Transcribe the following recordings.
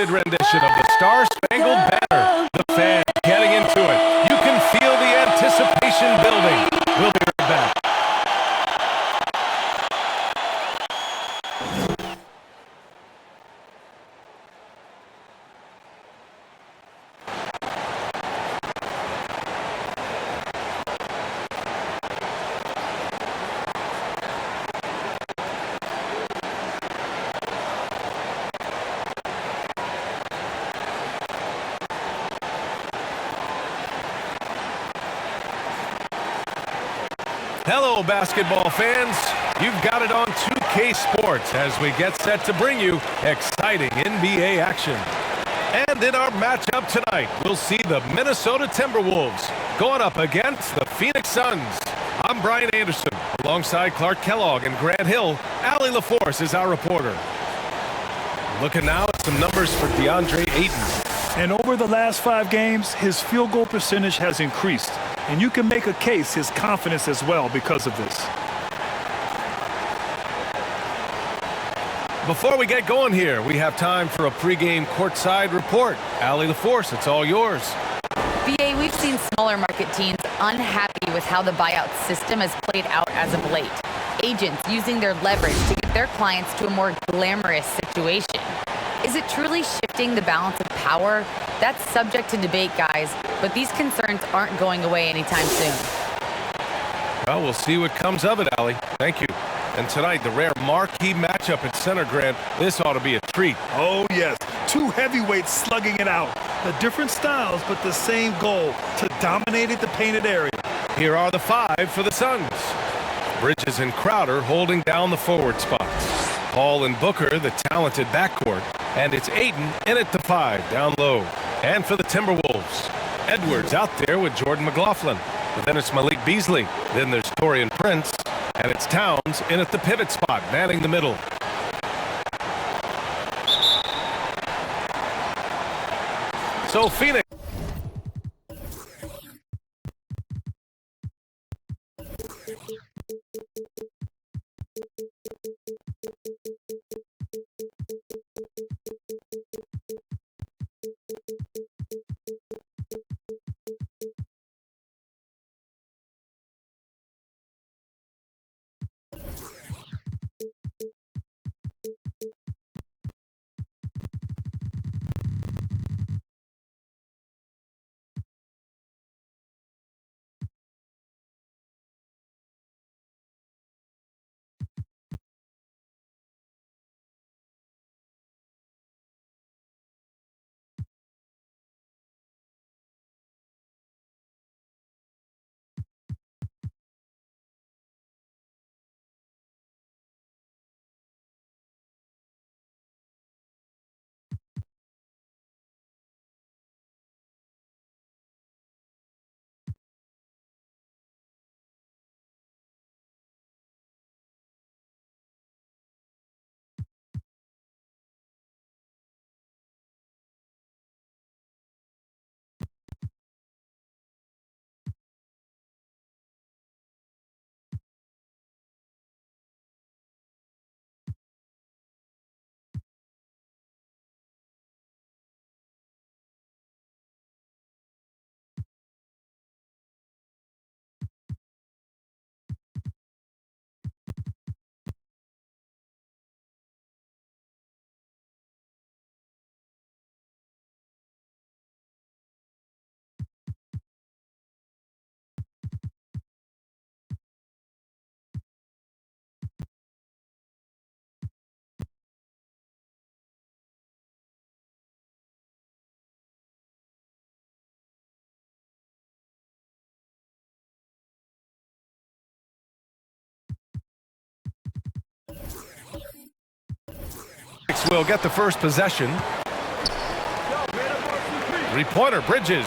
splendid rendition of the Star-Spangled Banner. The fans getting into it. You can feel the anticipation building. We'll be right back. Hello, basketball fans. You've got it on 2K Sports as we get set to bring you exciting NBA action. And in our matchup tonight, we'll see the Minnesota Timberwolves going up against the Phoenix Suns. I'm Brian Anderson, alongside Clark Kellogg and Grant Hill. Allie LaForce is our reporter. Looking now at some numbers for Deandre Ayton. And over the last 5 games, his field goal percentage has increased. And you can make a case his confidence as well because of this. Before we get going here, we have time for a pregame courtside report. Allie LaForce, it's all yours. BA, we've seen smaller market teams unhappy with how the buyout system has played out as of late. Agents using their leverage to get their clients to a more glamorous situation. Is it truly shifting the balance of power? That's subject to debate, guys, but these concerns aren't going away anytime soon. Well, we'll see what comes of it, Allie. Thank you. And tonight, the rare marquee matchup at center, Grant. This ought to be a treat. Oh, yes. 2 heavyweights slugging it out. The different styles, but the same goal, to dominate the painted area. Here are the 5 for the Suns. Bridges and Crowder holding down the forward spots. Paul and Booker, the talented backcourt. And it's Ayton in at the 5, down low. And for the Timberwolves, Edwards out there with Jordan McLaughlin. But then it's Malik Beasley. Then there's Taurean Prince. And it's Towns in at the pivot spot, manning the middle. So Phoenix. Will get the first possession. 3-pointer, Bridges.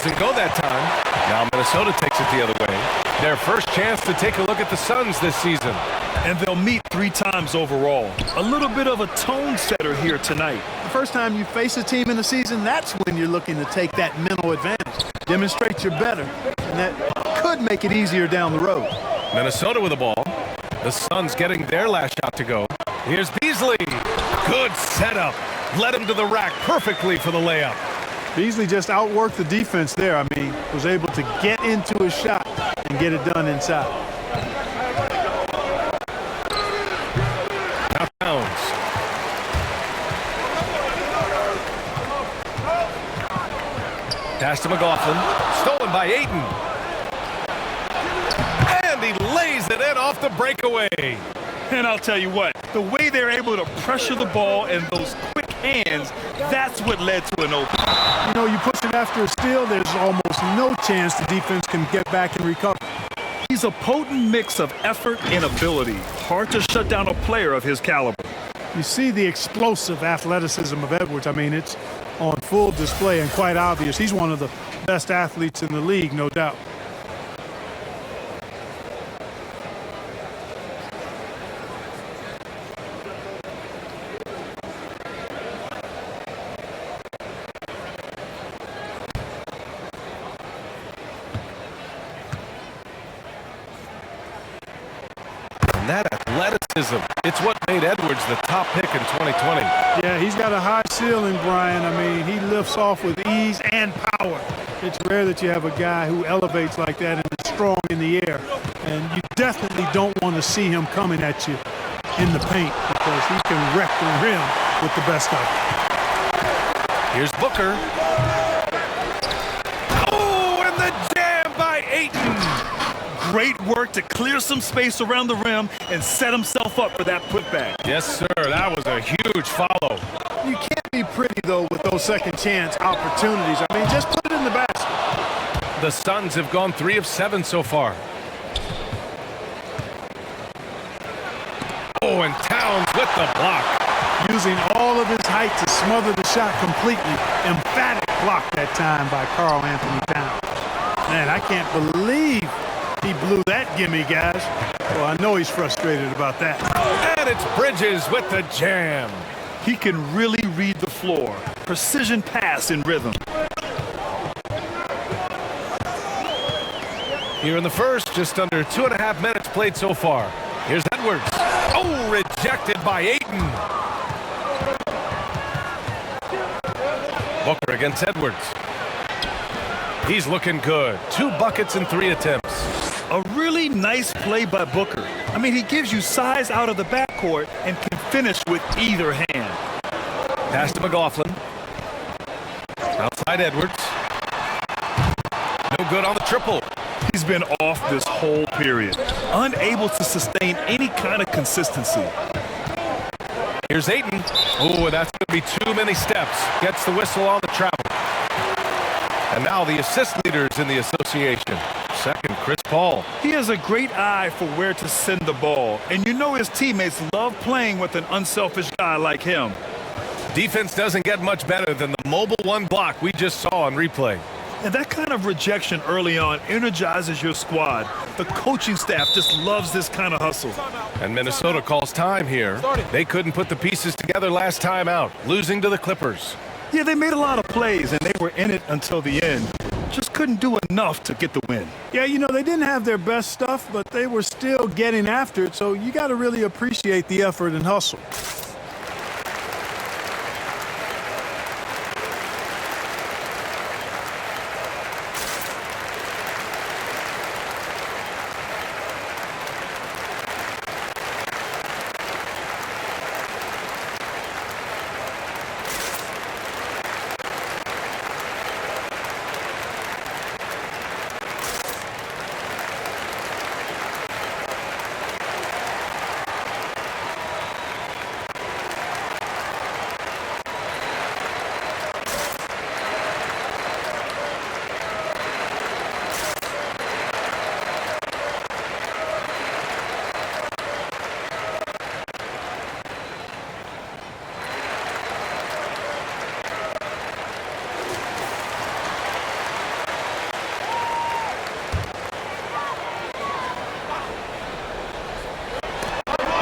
Doesn't go that time. Now Minnesota takes it the other way. Their first chance to take a look at the Suns this season. And they'll meet 3 times overall. A little bit of a tone setter here tonight. The first time you face a team in the season, that's when you're looking to take that mental advantage. Demonstrate you're better, and that could make it easier down the road. Minnesota with the ball. The Suns getting their last shot to go. Here's Beasley. Good setup. Led him to the rack perfectly for the layup. Beasley just outworked the defense there. I mean, was able to get into his shot and get it done inside. Now Towns. Pass to McLaughlin. Stolen by Ayton. And he lays it in off the breakaway. And I'll tell you what, the way they're able to pressure the ball and those quick hands, that's what led to an open. You know, you push it after a steal, there's almost no chance the defense can get back and recover. He's a potent mix of effort and ability. Hard to shut down a player of his caliber. You see the explosive athleticism of Edwards. I mean, it's on full display and quite obvious. He's one of the best athletes in the league, no doubt. That athleticism, it's what made Edwards the top pick in 2020. Yeah, he's got a high ceiling, Brian. I mean, he lifts off with ease and power. It's rare that you have a guy who elevates like that and is strong in the air. And you definitely don't want to see him coming at you in the paint because he can wreck the rim with the best of it. Here's Booker. Oh, and the jam by Ayton. Great work to clear some space around the rim and set himself up for that putback. Yes, sir. That was a huge follow. You can't be pretty, though, with those second chance opportunities. I mean, just put it in the basket. The Suns have gone 3 of 7 so far. Oh, and Towns with the block. Using all of his height to smother the shot completely. Emphatic block that time by Karl Anthony Towns. Man, I can't believe he blew that gimme, guys. Well, I know he's frustrated about that. And it's Bridges with the jam. He can really read the floor. Precision pass in rhythm. Here in the first, just under 2.5 minutes played so far. Here's Edwards. Oh, rejected by Ayton. Booker against Edwards. He's looking good. 2 buckets in 3 attempts. A really nice play by Booker. I mean, he gives you size out of the backcourt and can finish with either hand. Pass to McLaughlin. Outside Edwards. No good on the triple. He's been off this whole period, unable to sustain any kind of consistency. Here's Ayton. Oh, that's going to be too many steps. Gets the whistle on the travel. And now the assist leaders in the association. Second, Chris Paul. He has a great eye for where to send the ball, and you know his teammates love playing with an unselfish guy like him. Defense doesn't get much better than the mobile 1 block we just saw on replay. And that kind of rejection early on energizes your squad. The coaching staff just loves this kind of hustle. And Minnesota calls time here. They couldn't put the pieces together last time out, losing to the Clippers. Yeah, they made a lot of plays, and they were in it until the end. Just couldn't do enough to get the win. Yeah, you know, they didn't have their best stuff, but they were still getting after it, so you got to really appreciate the effort and hustle.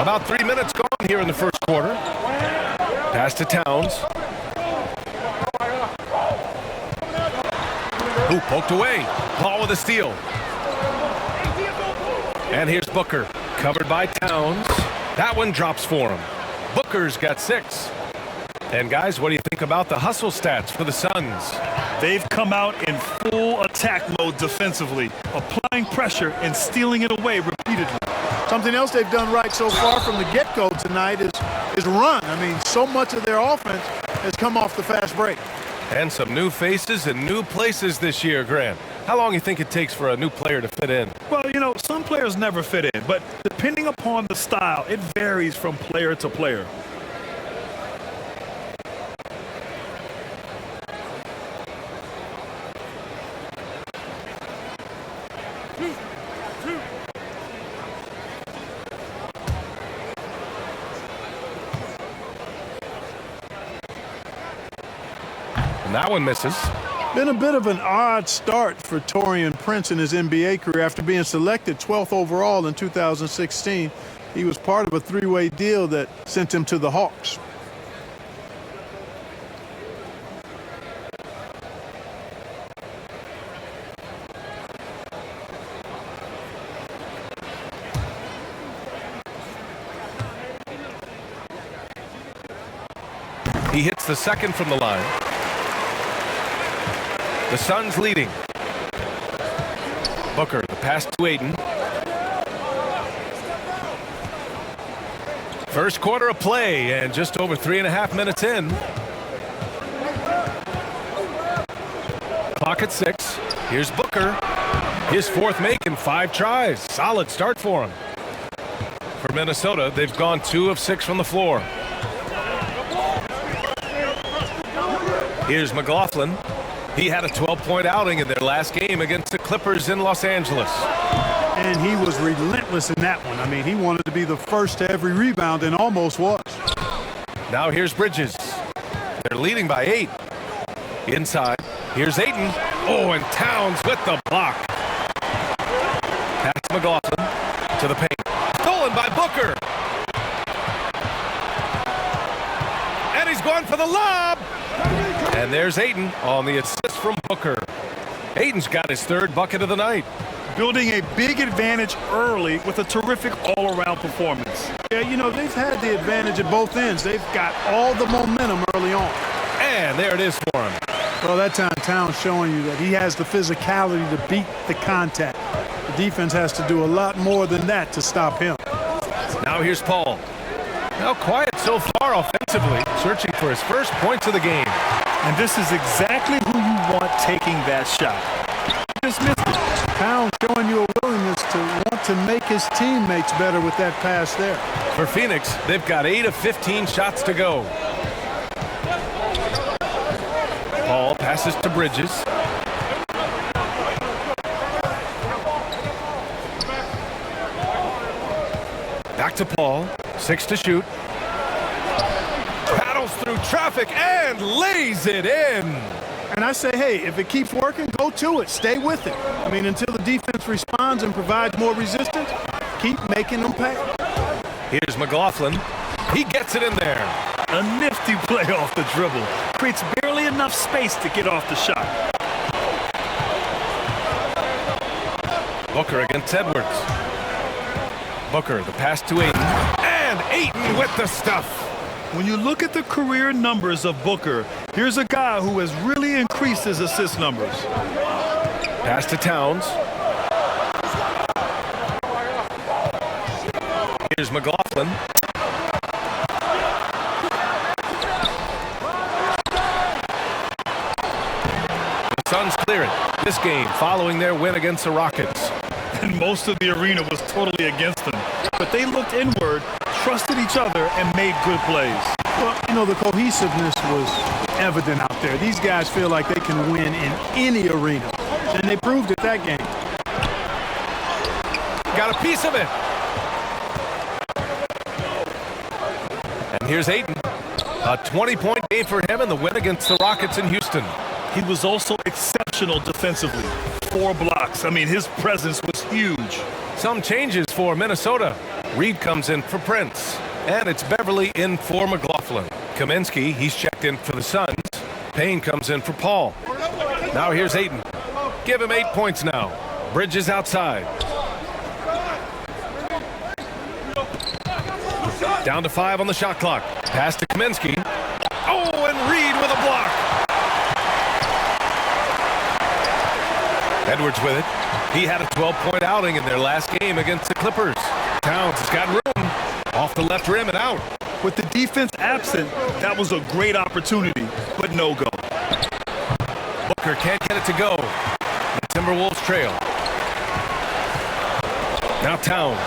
About 3 minutes gone here in the first quarter. Pass to Towns. Who poked away. Paul with a steal. And here's Booker. Covered by Towns. That one drops for him. Booker's got 6. And guys, what do you think about the hustle stats for the Suns? They've come out in full attack mode defensively, applying pressure and stealing it away repeatedly. Something else they've done right so far from the get-go tonight is run. I mean, so much of their offense has come off the fast break. And some new faces and new places this year, Grant. How long do you think it takes for a new player to fit in? Well, you know, some players never fit in, but depending upon the style, it varies from player to player. And that one misses. Been a bit of an odd start for Taurean Prince in his NBA career. After being selected 12th overall in 2016, he was part of a 3-way deal that sent him to the Hawks. He hits the second from the line. The Suns leading. Booker, the pass to Ayton. First quarter of play and just over 3.5 minutes in. Clock at 6. Here's Booker. His 4th make in 5 tries. Solid start for him. For Minnesota, they've gone 2 of 6 from the floor. Here's McLaughlin. He had a 12-point outing in their last game against the Clippers in Los Angeles. And he was relentless in that one. I mean, he wanted to be the first to every rebound and almost was. Now here's Bridges. They're leading by 8. Inside. Here's Ayton. Oh, and Towns with the block. Pass McLaughlin to the paint. Stolen by Booker. And he's going for the lob. And there's Ayton on the assist from Booker. Ayton's got his 3rd bucket of the night. Building a big advantage early with a terrific all-around performance. Yeah, you know, they've had the advantage at both ends. They've got all the momentum early on. And there it is for him. Well, that time Towns showing you that he has the physicality to beat the contact. The defense has to do a lot more than that to stop him. Now here's Paul. Now quiet so far offensively, searching for his first points of the game. And this is exactly who you want taking that shot. He just missed it. Towns showing you a willingness to want to make his teammates better with that pass there. For Phoenix, they've got 8 of 15 shots to go. Paul passes to Bridges. Back to Paul. 6 to shoot. Paddles through traffic and lays it in. And I say, hey, if it keeps working, go to it. Stay with it. I mean, until the defense responds and provides more resistance, keep making them pay. Here's McLaughlin. He gets it in there. A nifty play off the dribble. Creates barely enough space to get off the shot. Booker against Edwards. Booker, the pass to Ayton. And Ayton with the stuff. When you look at the career numbers of Booker, here's a guy who has really increased his assist numbers. Pass to Towns. Here's McLaughlin. The Suns clear it. This game following their win against the Rockets. And most of the arena was totally against them. But they looked inward, trusted each other, and made good plays. Well, you know, the cohesiveness was evident out there. These guys feel like they can win in any arena. And they proved it that game. Got a piece of it. And here's Ayton. A 20-point game for him in the win against the Rockets in Houston. He was also exceptional defensively. 4 blocks. I mean, his presence was huge. Some changes for Minnesota. Reed comes in for Prince. And it's Beverly in for McLaughlin. Kaminsky, he's checked in for the Suns. Payne comes in for Paul. Now here's Ayton. Give him 8 points now. Bridges outside. Down to 5 on the shot clock. Pass to Kaminsky. Oh, and Reed with a block. Edwards with it. He had a 12-point outing in their last game against the Clippers. Towns has got room. Off the left rim and out. With the defense absent, that was a great opportunity, but no go. Booker can't get it to go. The Timberwolves trail. Now Towns,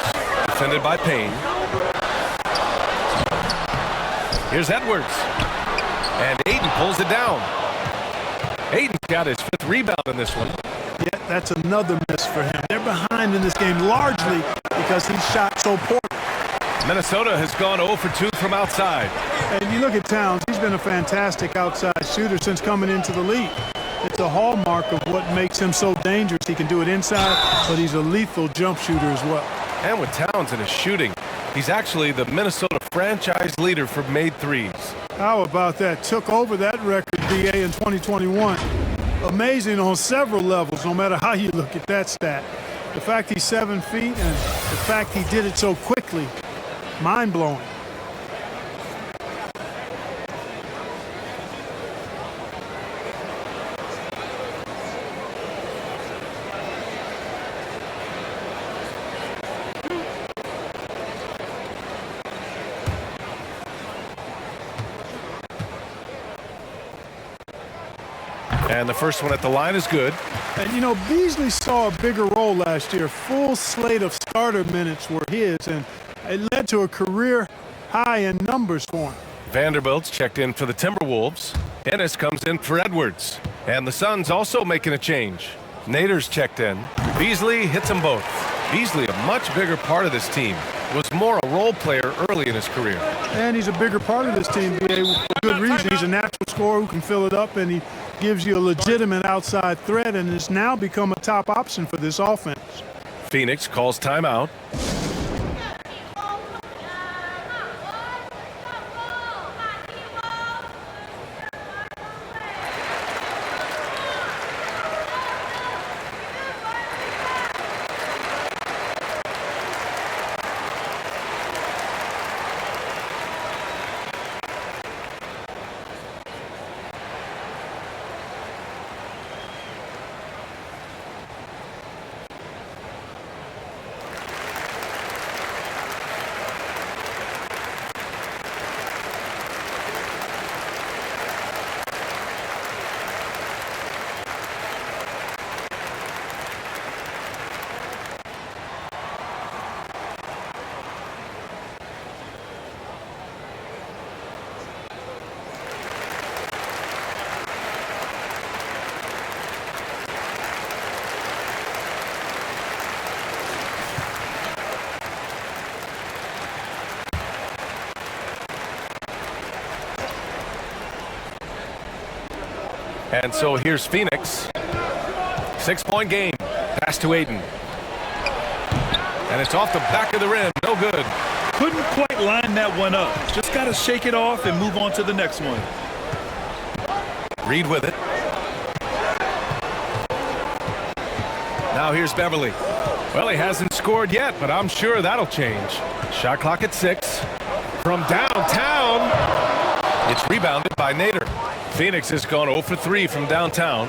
defended by Payne. Here's Edwards. And Ayton pulls it down. Ayton's got his 5th rebound in this one. Yeah, that's another miss for him. They're behind in this game largely because he shot so poorly. Minnesota has gone 0 for 2 from outside. And you look at Towns, he's been a fantastic outside shooter since coming into the league. It's a hallmark of what makes him so dangerous. He can do it inside, but he's a lethal jump shooter as well. And with Towns in his shooting, he's actually the Minnesota franchise leader for made threes. How about that? Took over that record, DA, in 2021. Amazing on several levels, no matter how you look at that stat. The fact he's 7 feet and the fact he did it so quickly, mind-blowing. And the first one at the line is good. And, you know, Beasley saw a bigger role last year. Full slate of starter minutes were his, and it led to a career high in numbers for him. Vanderbilt's checked in for the Timberwolves. Ennis comes in for Edwards. And the Suns also making a change. Nader's checked in. Beasley hits them both. Beasley, a much bigger part of this team, was more a role player early in his career. And he's a bigger part of this team, BA, for good reason. He's a natural scorer who can fill it up, and he gives you a legitimate outside threat, and has now become a top option for this offense. Phoenix calls timeout. And so here's Phoenix. 6-point game. Pass to Ayton. And it's off the back of the rim. No good. Couldn't quite line that one up. Just got to shake it off and move on to the next one. Reed with it. Now here's Beverly. Well, he hasn't scored yet, but I'm sure that'll change. Shot clock at 6. From downtown. It's rebounded by Nader. Phoenix has gone 0 for 3 from downtown.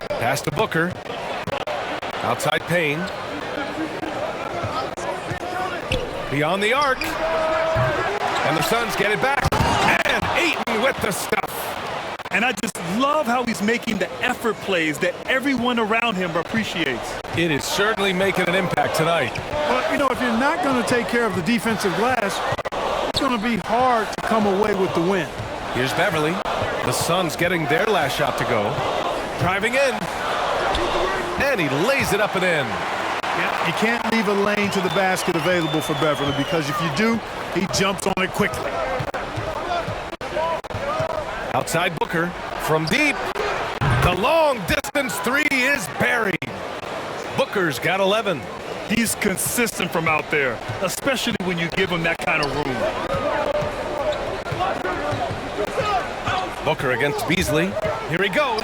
Pass to Booker. Outside Payne. Beyond the arc. And the Suns get it back. And Ayton with the stuff. And I just love how he's making the effort plays that everyone around him appreciates. It is certainly making an impact tonight. Well, you know, if you're not going to take care of the defensive glass, it's going to be hard to come away with the win. Here's Beverly. The Suns getting their last shot to go. Driving in. And he lays it up and in. Yeah, you can't leave a lane to the basket available for Beverly, because if you do, he jumps on it quickly. Outside Booker from deep. The long distance 3 is buried. Booker Booker's got 11. He's consistent from out there, especially when you give him that kind of room. Booker against Beasley. Here he goes.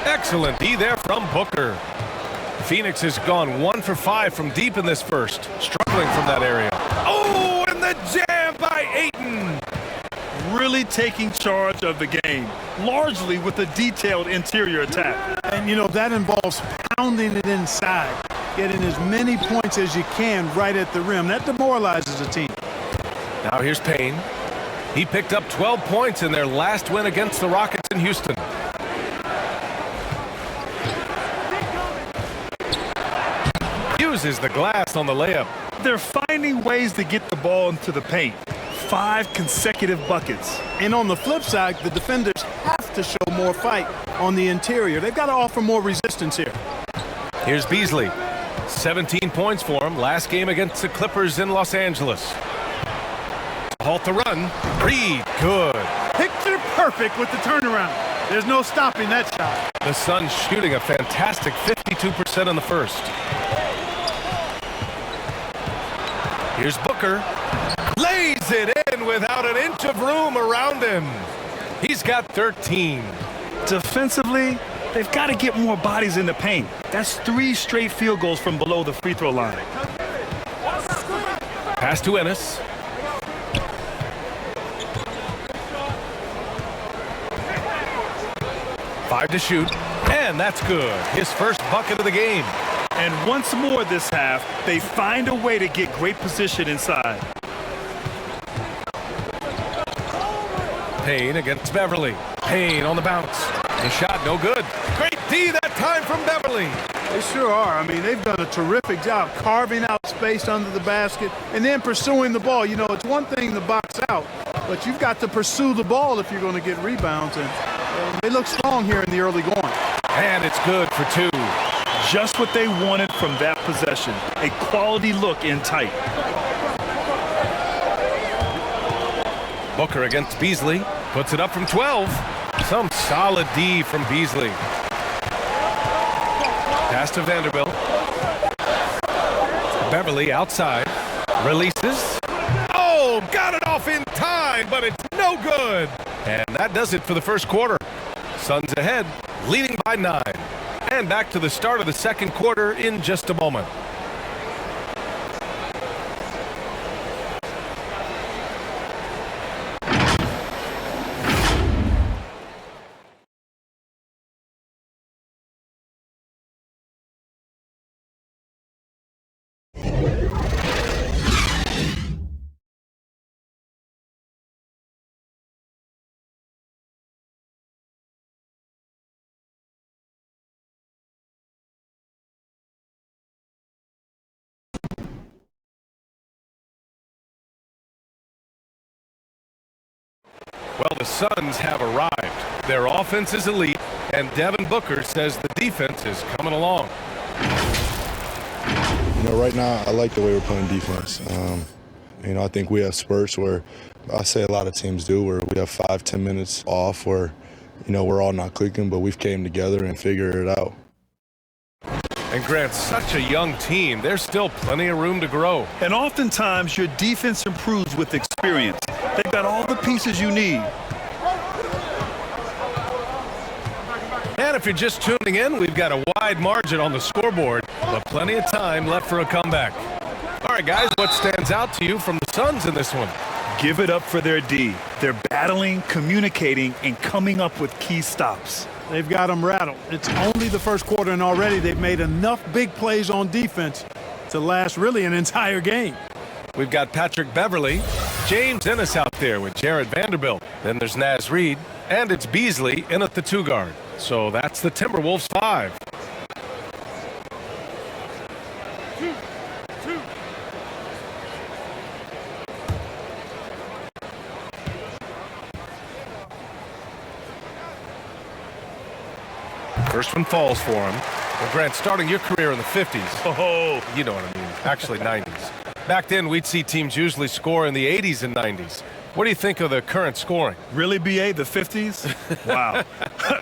Excellent D there from Booker. Phoenix has gone 1 for 5 from deep in this first, struggling from that area. Oh, and the jam by Ayton. Really taking charge of the game, largely with a detailed interior attack. And, you know, that involves pounding it inside, getting as many points as you can right at the rim. That demoralizes a team. Now here's Payne. He picked up 12 points in their last win against the Rockets in Houston. Uses the glass on the layup. They're finding ways to get the ball into the paint. 5 consecutive buckets. And on the flip side, the defenders have to show more fight on the interior. They've got to offer more resistance here. Here's Beasley. 17 points for him last game against the Clippers in Los Angeles. Halt the run. Reed, good. Picture perfect with the turnaround. There's no stopping that shot. The Suns shooting a fantastic 52% in the first. Here's Booker. Lays it in without an inch of room around him. He's got 13. Defensively, they've got to get more bodies in the paint. That's 3 straight field goals from below the free throw line. Pass to Ennis. Five to shoot, and that's good. His first bucket of the game. And once more this half, they find a way to get great position inside. Payne against Beverly. Payne on the bounce. The shot no good. Great D that time from Beverly. They sure are. I mean, they've done a terrific job carving out space under the basket and then pursuing the ball. You know, it's one thing to box out, but you've got to pursue the ball if you're going to get rebounds. And they look strong here in the early going. And it's good for 2. Just what they wanted from that possession. A quality look in tight. Booker against Beasley. Puts it up from 12. Some solid D from Beasley. Pass to Vanderbilt. Beverly outside. Releases. Oh, got it off in time, but it's no good. And that does it for the first quarter. Suns ahead, leading by 9. And back to the start of the second quarter in just a moment. Well, the Suns have arrived. Their offense is elite, and Devin Booker says the defense is coming along. You know, right now, I like the way we're playing defense. You know, I think we have spurts where I say a lot of teams do, where we have 5-10 minutes off where, you know, we're all not clicking, but we've came together and figured it out. And Grant, such a young team, there's still plenty of room to grow. And oftentimes your defense improves with experience. They've got all the pieces you need. And if you're just tuning in, we've got a wide margin on the scoreboard, but plenty of time left for a comeback. All right, guys, what stands out to you from the Suns in this one? Give it up for their D. They're battling, communicating, and coming up with key stops. They've got them rattled. It's only the first quarter, and already they've made enough big plays on defense to last really an entire game. We've got Patrick Beverly, James Ennis out there with Jared Vanderbilt. Then there's Naz Reid, and it's Beasley in at the 2 guard. So that's the Timberwolves 5. First one falls for him. Well, Grant, starting your career in the 50s. Oh, you know what I mean. Actually, 90s. Back then, we'd see teams usually score in the 80s and 90s. What do you think of the current scoring? Really, BA, the 50s? Wow.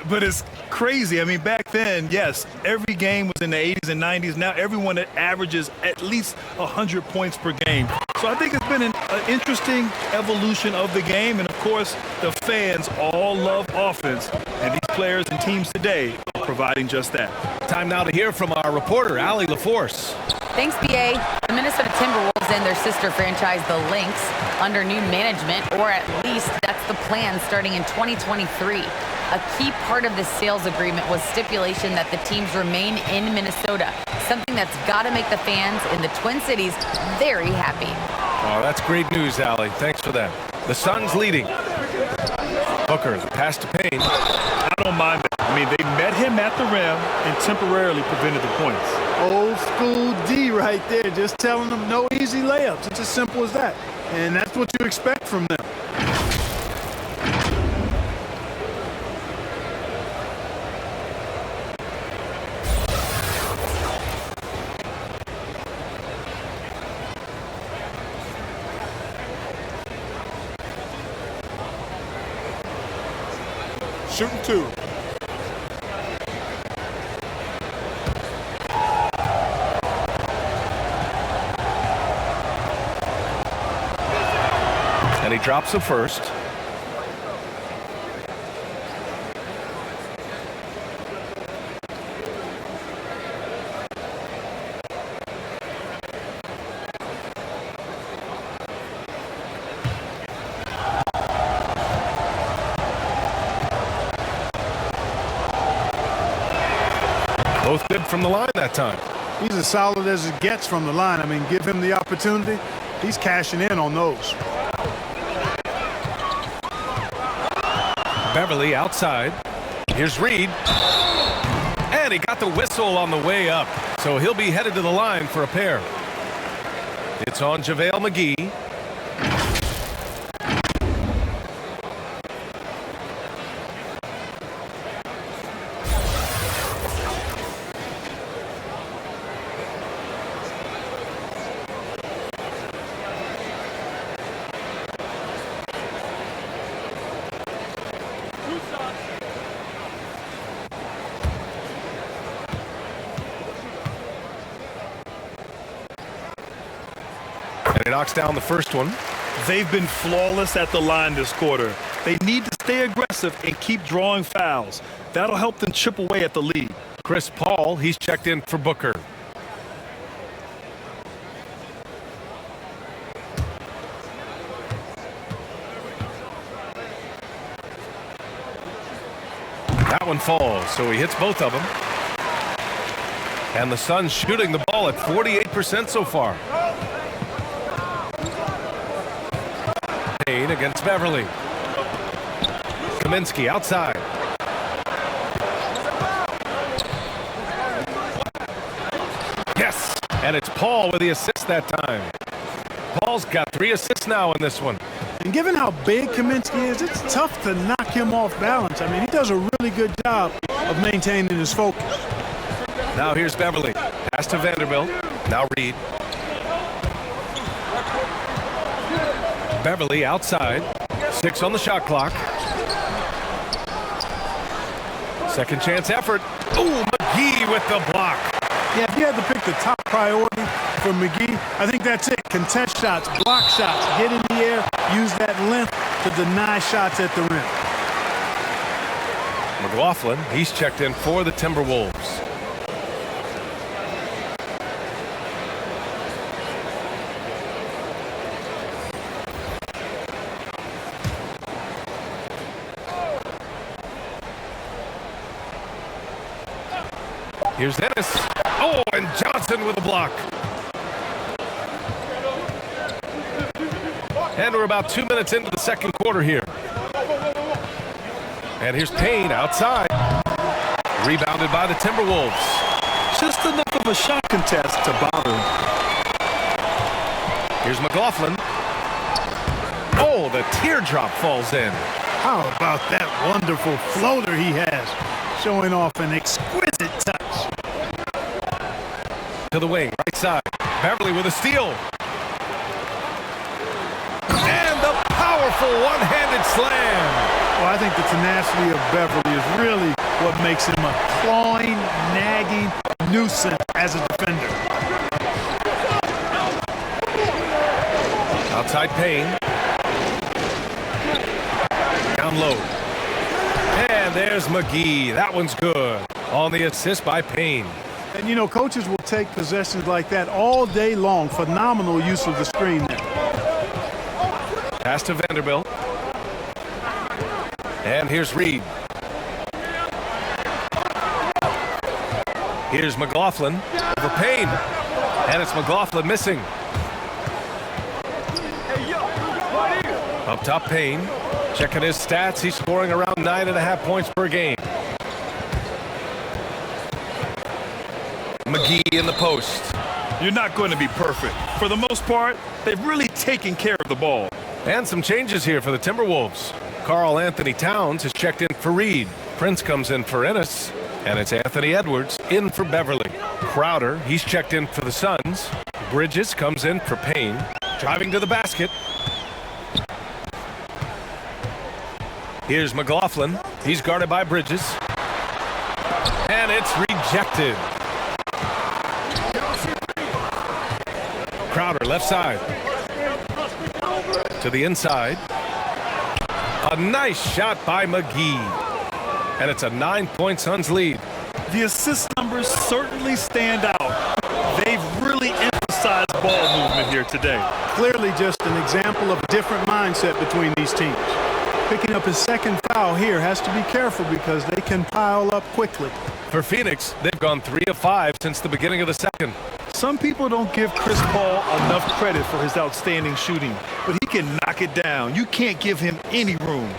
But it's crazy. I mean, back then, yes, every game was in the 80s and 90s. Now everyone averages at least 100 points per game. So I think it's been an interesting evolution of the game. And, of course, the fans all love offense. And these players and teams today are providing just that. Time now to hear from our reporter, Allie LaForce. Thanks, BA. The Minnesota Timberwolves and their sister franchise, the Lynx, under new management, or at least that's the plan starting in 2023. A key part of the sales agreement was stipulation that the teams remain in Minnesota, something that's got to make the fans in the Twin Cities very happy. Oh, that's great news, Allie. Thanks for that. The Suns leading. Booker, the pass to Payne. I don't mind that. I mean, they met him at the rim and temporarily prevented the points. Old school D right there, just telling them no easy layups. It's as simple as that. And that's what you expect from them. Shooting two. And he drops the first. Both good from the line that time. He's as solid as it gets from the line. I mean, give him the opportunity. He's cashing in on those. Beverly outside. Here's Reed. And he got the whistle on the way up. So he'll be headed to the line for a pair. It's on JaVale McGee. And he knocks down the first one. They've been flawless at the line this quarter. They need to stay aggressive and keep drawing fouls. That'll help them chip away at the lead. Chris Paul, he's checked in for Booker. That one falls, so he hits both of them. And the Suns shooting the ball at 48% so far. Payne against Beverly. Kaminsky outside. Yes, and it's Paul with the assist that time. Paul's got 3 assists now in this one. And given how big Kaminsky is, it's tough to knock him off balance. I mean, he does a really good job of maintaining his focus. Now here's Beverly. Pass to Vanderbilt. Now Reed. Beverly outside. 6 on the shot clock. Second chance effort. Ooh, McGee with the block. Yeah, if you had to pick the top priority for McGee, I think that's it. Contest shots, block shots, get in the air, use that length to deny shots at the rim. McLaughlin, he's checked in for the Timberwolves. Here's Dennis. Oh, and Johnson with a block. And we're about 2 minutes into the second quarter here. And here's Payne outside. Rebounded by the Timberwolves. Just enough of a shot contest to bother him. Here's McLaughlin. Oh, the teardrop falls in. How about that wonderful floater he has, showing off an exquisite touch. To the wing, right side. Beverly with a steal. And the power Beautiful one-handed slam. Well, I think the tenacity of Beverly is really what makes him a clawing, nagging nuisance as a defender. Outside Payne. Down low. And there's McGee. That one's good. On the assist by Payne. And, you know, coaches will take possessions like that all day long. Phenomenal use of the screen there. Pass to Vanderbilt. And here's Reed. Here's McLaughlin over Payne. And it's McLaughlin missing. Up top, Payne. Checking his stats. He's scoring around 9.5 points per game. McGee in the post. You're not going to be perfect. For the most part, they've really taken care of the ball. And some changes here for the Timberwolves. Karl Anthony Towns is checked in for Reed. Prince comes in for Ennis. And it's Anthony Edwards in for Beverly. Crowder, he's checked in for the Suns. Bridges comes in for Payne. Driving to the basket. Here's McLaughlin. He's guarded by Bridges. And it's rejected. Crowder, left side. To the inside. A nice shot by McGee. And it's a 9-point Suns lead. The assist numbers certainly stand out. They've really emphasized ball movement here today. Clearly just an example of a different mindset between these teams. Picking up his second foul here has to be careful because they can pile up quickly. For Phoenix, they've gone 3 of 5 since the beginning of the second. Some people don't give Chris Paul enough credit for his outstanding shooting, but he can knock it down. You can't give him any room.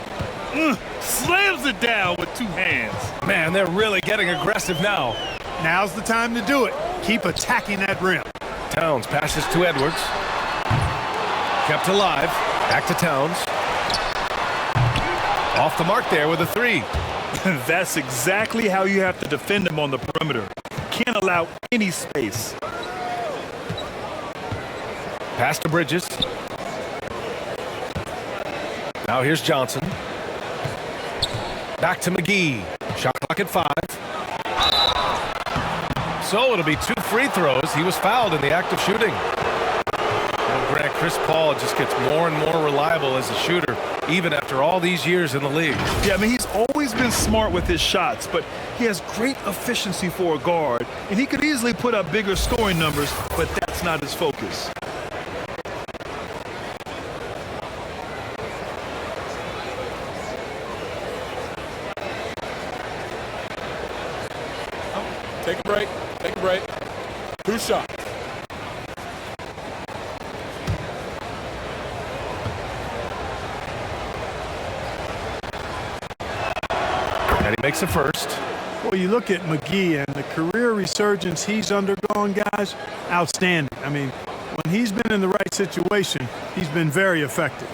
Slams it down with 2 hands. Man, they're really getting aggressive now. Now's the time to do it. Keep attacking that rim. Towns passes to Edwards. Kept alive. Back to Towns. Off the mark there with a 3. That's exactly how you have to defend him on the perimeter. Can't allow any space. Pass to Bridges. Now here's Johnson. Back to McGee. Shot clock at 5. So it'll be 2 free throws. He was fouled in the act of shooting. And Grant, Chris Paul just gets more and more reliable as a shooter, even after all these years in the league. Yeah, I mean, he's always been smart with his shots, but he has great efficiency for a guard, and he could easily put up bigger scoring numbers, but that's not his focus. Take a break. Take a break. 2 shots. And he makes a first. Well, you look at McGee and the career resurgence he's undergone, guys, outstanding. I mean, when he's been in the right situation, he's been very effective.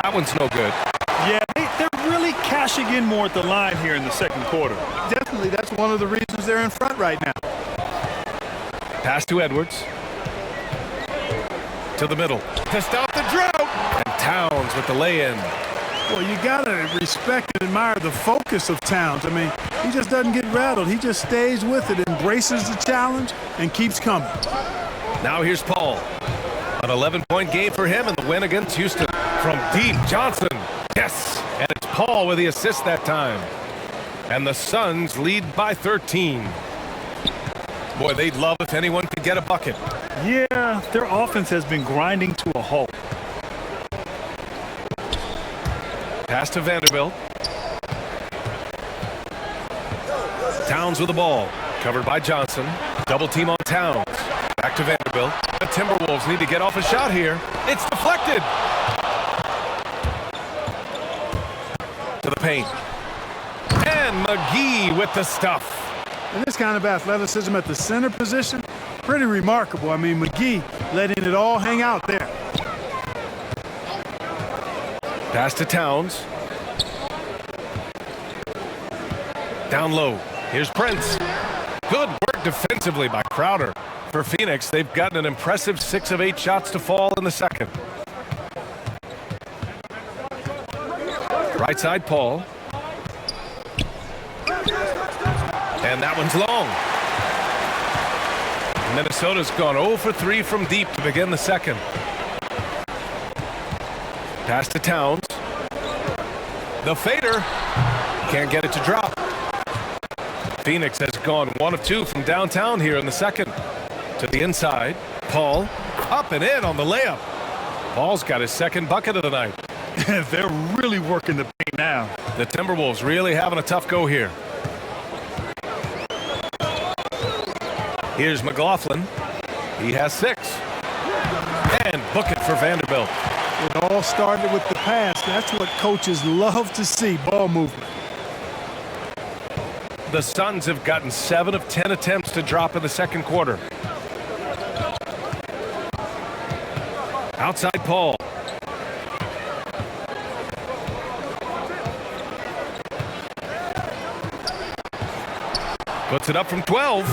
That one's no good. Yeah, they're really cashing in more at the line here in the second quarter. Definitely, that's one of the reasons they're in front right now. Pass to Edwards. To the middle. To stop the drought. And Towns with the lay-in. Well, you got to respect and admire the focus of Towns. I mean, he just doesn't get rattled. He just stays with it, embraces the challenge, and keeps coming. Now here's Paul. An 11-point game for him in the win against Houston. From deep, Johnson. Yes. And it's Paul with the assist that time. And the Suns lead by 13. Boy, they'd love if anyone could get a bucket. Yeah, their offense has been grinding to a halt. Pass to Vanderbilt. Towns with the ball. Covered by Johnson. Double team on Towns. Back to Vanderbilt. The Timberwolves need to get off a shot here. It's deflected. To the paint. And McGee with the stuff. And this kind of athleticism at the center position, pretty remarkable. I mean, McGee letting it all hang out there. Pass to Towns. Down low. Here's Prince. Good work defensively by Crowder. For Phoenix, they've gotten an impressive 6 of 8 shots to fall in the second. Right side, Paul. And that one's long. Minnesota's gone 0 for 3 from deep to begin the second. Pass to Towns. The fader. Can't get it to drop. Phoenix has gone 1 of 2 from downtown here in the second. To the inside. Paul. Up and in on the layup. Paul's got his second bucket of the night. They're really working the paint now. The Timberwolves really having a tough go here. Here's McLaughlin. He has 6. And book it for Vanderbilt. It all started with the pass. That's what coaches love to see, ball movement. The Suns have gotten 7 of 10 attempts to drop in the second quarter. Outside Paul. Puts it up from 12.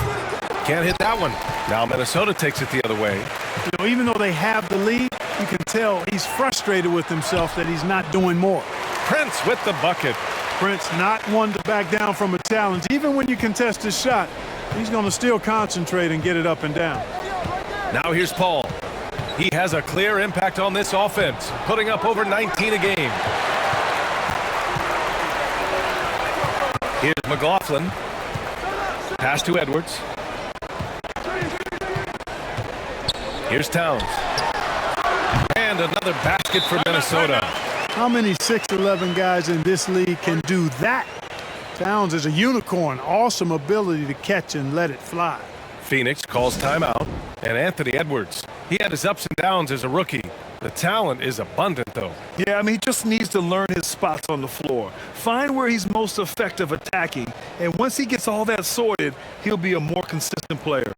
Can't hit that one. Now Minnesota takes it the other way. You know, even though they have the lead, you can tell he's frustrated with himself that he's not doing more. Prince with the bucket. Prince not one to back down from a challenge. Even when you contest his shot, he's going to still concentrate and get it up and down. Now here's Paul. He has a clear impact on this offense, putting up over 19 a game. Here's McLaughlin. Pass to Edwards. Here's Towns. And another basket for Minnesota. How many 6'11" guys in this league can do that? Towns is a unicorn. Awesome ability to catch and let it fly. Phoenix calls timeout. And Anthony Edwards. He had his ups and downs as a rookie. The talent is abundant, though. Yeah, I mean, he just needs to learn his spots on the floor. Find where he's most effective attacking. And once he gets all that sorted, he'll be a more consistent player.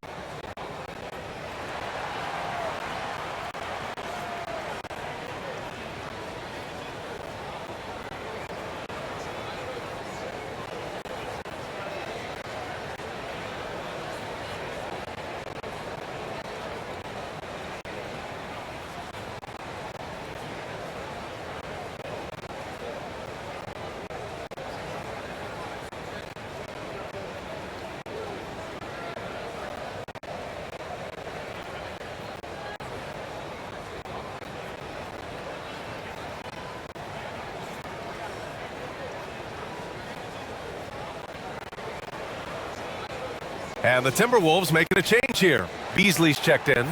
And the Timberwolves making a change here. Beasley's checked in.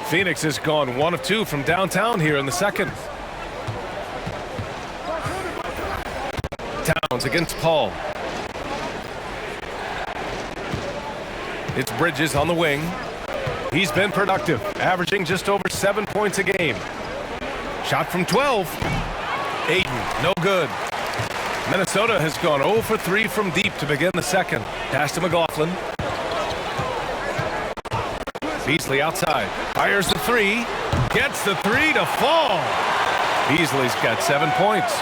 Phoenix has gone 1 of 2 from downtown here in the second. Towns against Paul. It's Bridges on the wing. He's been productive, averaging just over 7 points a game. Shot from 12. Ayton, no good. Minnesota has gone 0 for 3 from deep to begin the second. Pass to McLaughlin. Beasley outside. Fires the 3. Gets the 3 to fall. Beasley's got 7 points.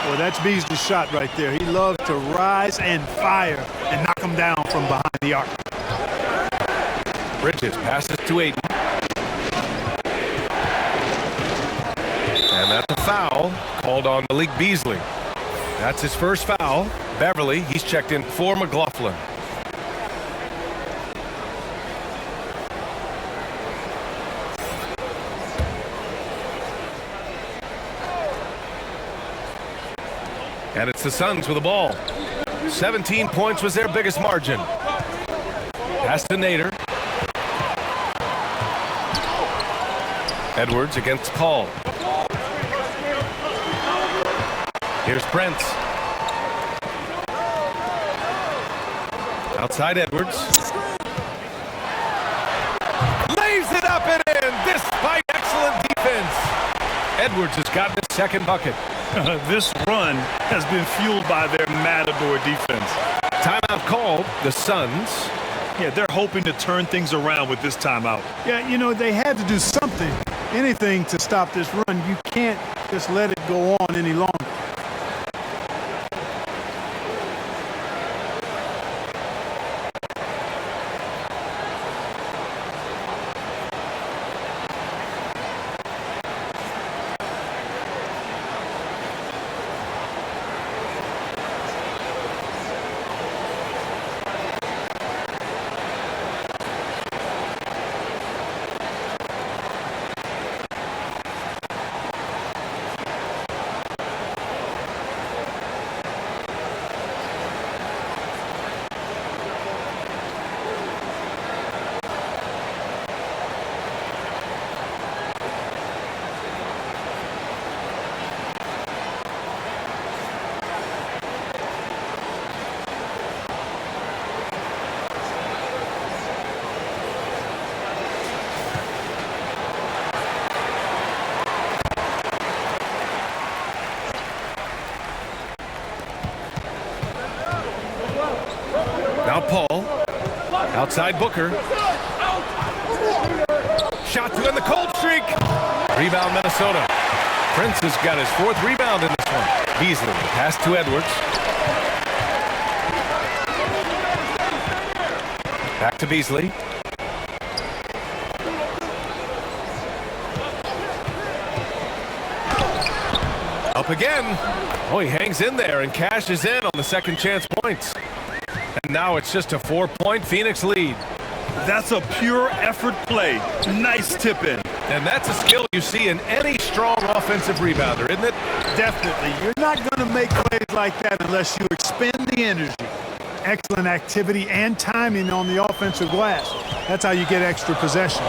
Well, that's Beasley's shot right there. He loves to rise and fire and knock him down from behind the arc. Bridges passes to Ayton. And that's a foul called on Malik Beasley. That's his first foul. Beverly, he's checked in for McLaughlin. And it's the Suns with the ball. 17 points was their biggest margin. Pass to Nader. Edwards against Paul. Here's Prince. Outside Edwards. Lays it up and in despite excellent defense. Edwards has gotten his second bucket. This run has been fueled by their Matador defense. Timeout called. The Suns. Yeah, they're hoping to turn things around with this timeout. Yeah, you know, they had to do something, anything to stop this run. You can't just let it go on any longer. Paul. Outside Booker. Shot to end the cold streak. Rebound Minnesota. Prince has got his 4th rebound in this one. Beasley, pass to Edwards. Back to Beasley. Up again. Oh, he hangs in there and cashes in on the second chance points. And now it's just a 4-point Phoenix lead. That's a pure effort play. Nice tip in. And that's a skill you see in any strong offensive rebounder, isn't it? Definitely. You're not going to make plays like that unless you expend the energy. Excellent activity and timing on the offensive glass. That's how you get extra possessions.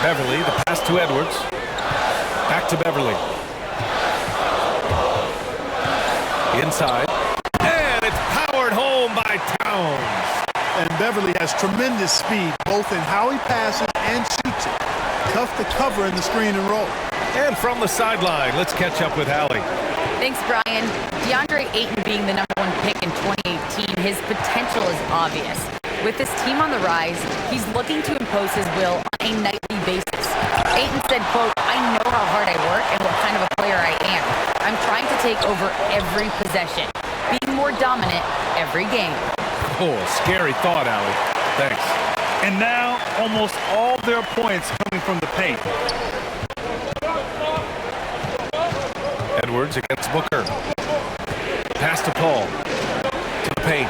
Beverly, the pass to Edwards. Back to Beverly. Inside. And it's powered home by Towns. And Beverly has tremendous speed, both in how he passes and shoots it. Tough to cover in the screen and roll. And from the sideline, let's catch up with Allie. Thanks, Brian. Deandre Ayton being the #1 pick in 2018, his potential is obvious. With this team on the rise, he's looking to impose his will on a nightly basis. Ayton said, quote, "I know how hard I work and what kind of a player I am. I'm trying to take over every possession, being more dominant every game." Oh, scary thought, Allie. Thanks. And now, almost all their points coming from the paint. Edwards against Booker. Pass to Paul. To the paint.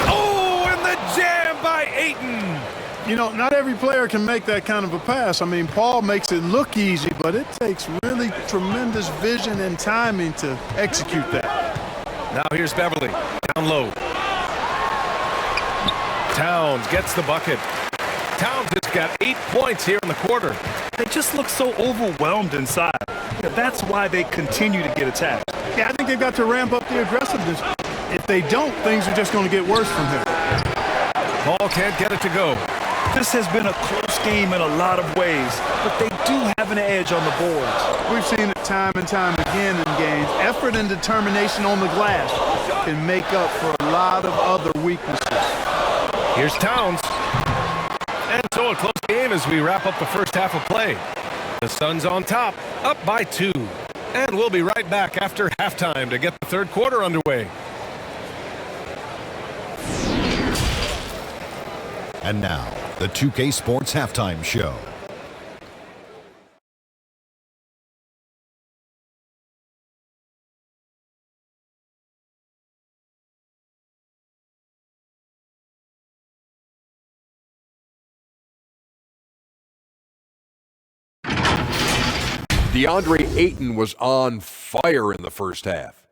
Oh, and the jam by Ayton. You know, not every player can make that kind of a pass. I mean, Paul makes it look easy, but it takes really tremendous vision and timing to execute that. Now here's Beverly. Down low. Towns gets the bucket. Towns has got 8 points here in the quarter. They just look so overwhelmed inside. Yeah, that's why they continue to get attacked. Yeah, I think they've got to ramp up the aggressiveness. If they don't, things are just going to get worse from here. Ball can't get it to go. This has been a close game in a lot of ways, but they do have an edge on the boards. We've seen it time and time again in games. Effort and determination on the glass can make up for a lot of other weaknesses. Here's Towns. And so a close game as we wrap up the first half of play. The Suns on top, up by 2. And we'll be right back after halftime to get the third quarter underway. And now, the 2K Sports Halftime Show. Deandre Ayton was on fire in the first half.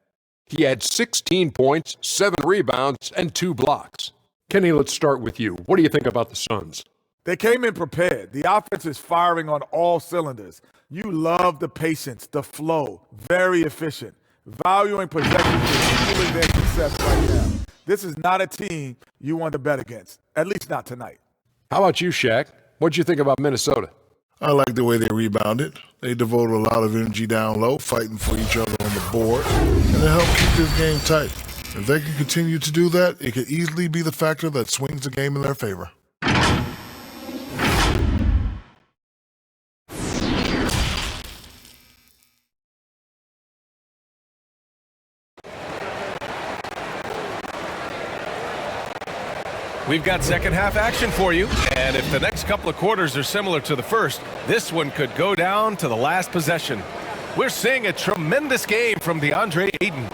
He had 16 points, 7 rebounds, and 2 blocks. Kenny, let's start with you. What do you think about the Suns? They came in prepared. The offense is firing on all cylinders. You love the patience, the flow, very efficient. Valuing possession is fueling their success right now. This is not a team you want to bet against, at least not tonight. How about you, Shaq? What'd you think about Minnesota? I like the way they rebounded. They devoted a lot of energy down low, fighting for each other on the board, and it helped keep this game tight. If they can continue to do that, it could easily be the factor that swings the game in their favor. We've got second half action for you, and if the next couple of quarters are similar to the first, this one could go down to the last possession. We're seeing a tremendous game from Deandre Ayton.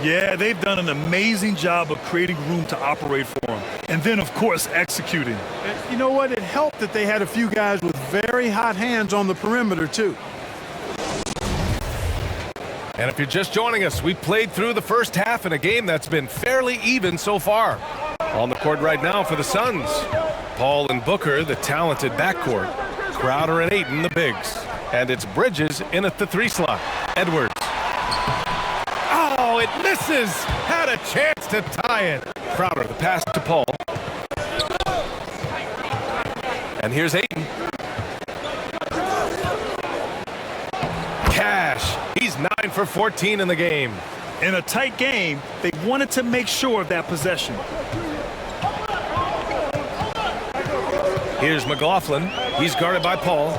Yeah, they've done an amazing job of creating room to operate for him. And then, of course, executing. You know what? It helped that they had a few guys with very hot hands on the perimeter, too. And if you're just joining us, we've played through the first half in a game that's been fairly even so far. On the court right now for the Suns, Paul and Booker, the talented backcourt. Crowder and Ayton, the bigs. And it's Bridges in at the 3 slot. Edwards. Oh, it misses! Had a chance to tie it. Crowder, the pass to Paul. And here's Ayton. Cash. He's 9 for 14 in the game. In a tight game, they wanted to make sure of that possession. Here's McLaughlin. He's guarded by Paul.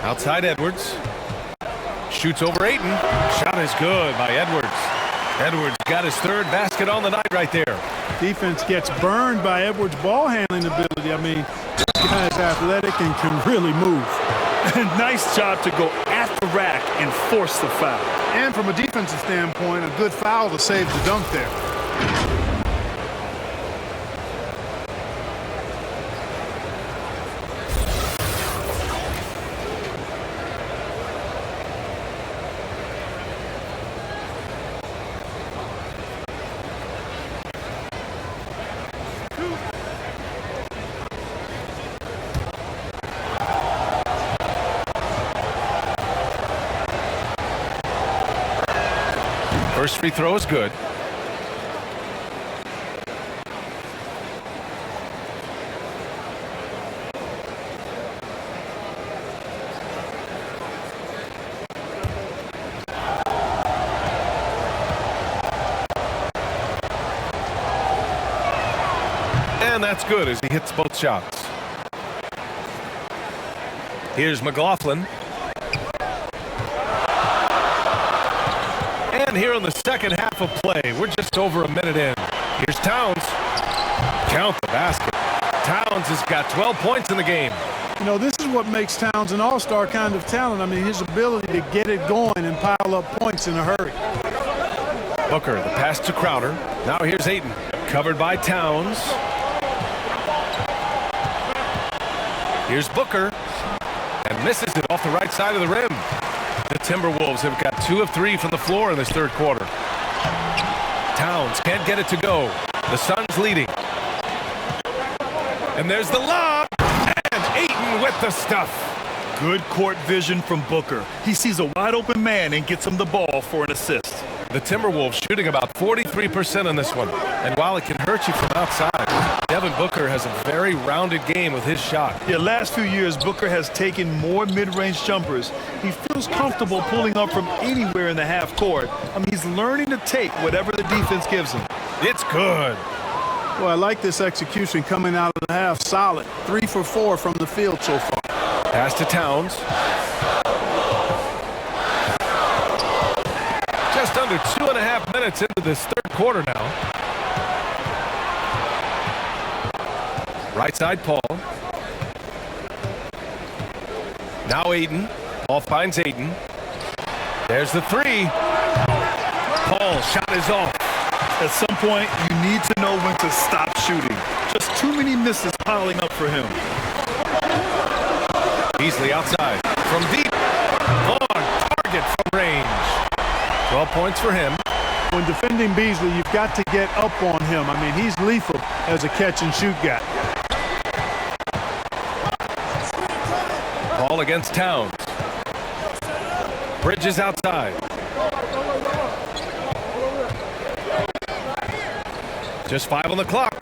Outside Edwards. Shoots over Ayton. Shot is good by Edwards. Edwards got his third basket on the night right there. Defense gets burned by Edwards' ball handling ability. I mean, this guy is athletic and can really move. Nice job to go at the rack and force the foul. And from a defensive standpoint, a good foul to save the dunk there. First free throw is good. And that's good as he hits both shots. Here's McLaughlin. And here in the second half of play, we're just over a minute in. Here's Towns. Count the basket. Towns has got 12 points in the game. You know, this is what makes Towns an all-star kind of talent. I mean, his ability to get it going and pile up points in a hurry. Booker, the pass to Crowder. Now here's Ayton, covered by Towns. Here's Booker, and misses it off the right side of the rim. The Timberwolves have got 2 of 3 from the floor in this third quarter. Towns can't get it to go. The Suns leading. And there's the lob, and Ayton with the stuff. Good court vision from Booker. He sees a wide open man and gets him the ball for an assist. The Timberwolves shooting about 43% in this one. And while it can hurt you from outside, Devin Booker has a very rounded game with his shot. Yeah, last few years, Booker has taken more mid-range jumpers. He feels comfortable pulling up from anywhere in the half court. I mean, he's learning to take whatever the defense gives him. It's good. Well, I like this execution coming out of the half. Solid. 3 for 4 from the field so far. Pass to Towns. Just under 2.5 minutes into this third quarter now. Right side, Paul. Now Ayton. Paul finds Ayton. There's the three. Paul, shot is off. At some point, you need to know when to stop shooting. Just too many misses piling up for him. Beasley outside. From deep. On target from range. 12 points for him. When defending Beasley, you've got to get up on him. I mean, he's lethal as a catch-and-shoot guy. Paul against Towns. Bridges outside. Just 5 on the clock.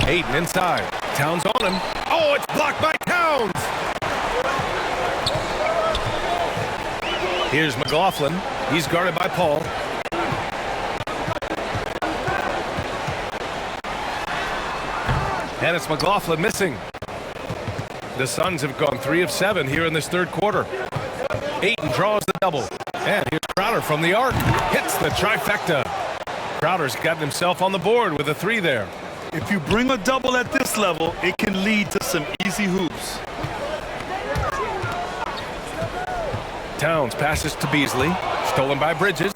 Ayton inside. Towns on him. Oh, it's blocked by Towns. Here's McLaughlin. He's guarded by Paul. And it's McLaughlin missing. The Suns have gone 3 of 7 here in this third quarter. Ayton draws the double. And here's Crowder from the arc. Hits the trifecta. Crowder's gotten himself on the board with a 3 there. If you bring a double at this level, it can lead to some easy hoops. Towns passes to Beasley. Stolen by Bridges.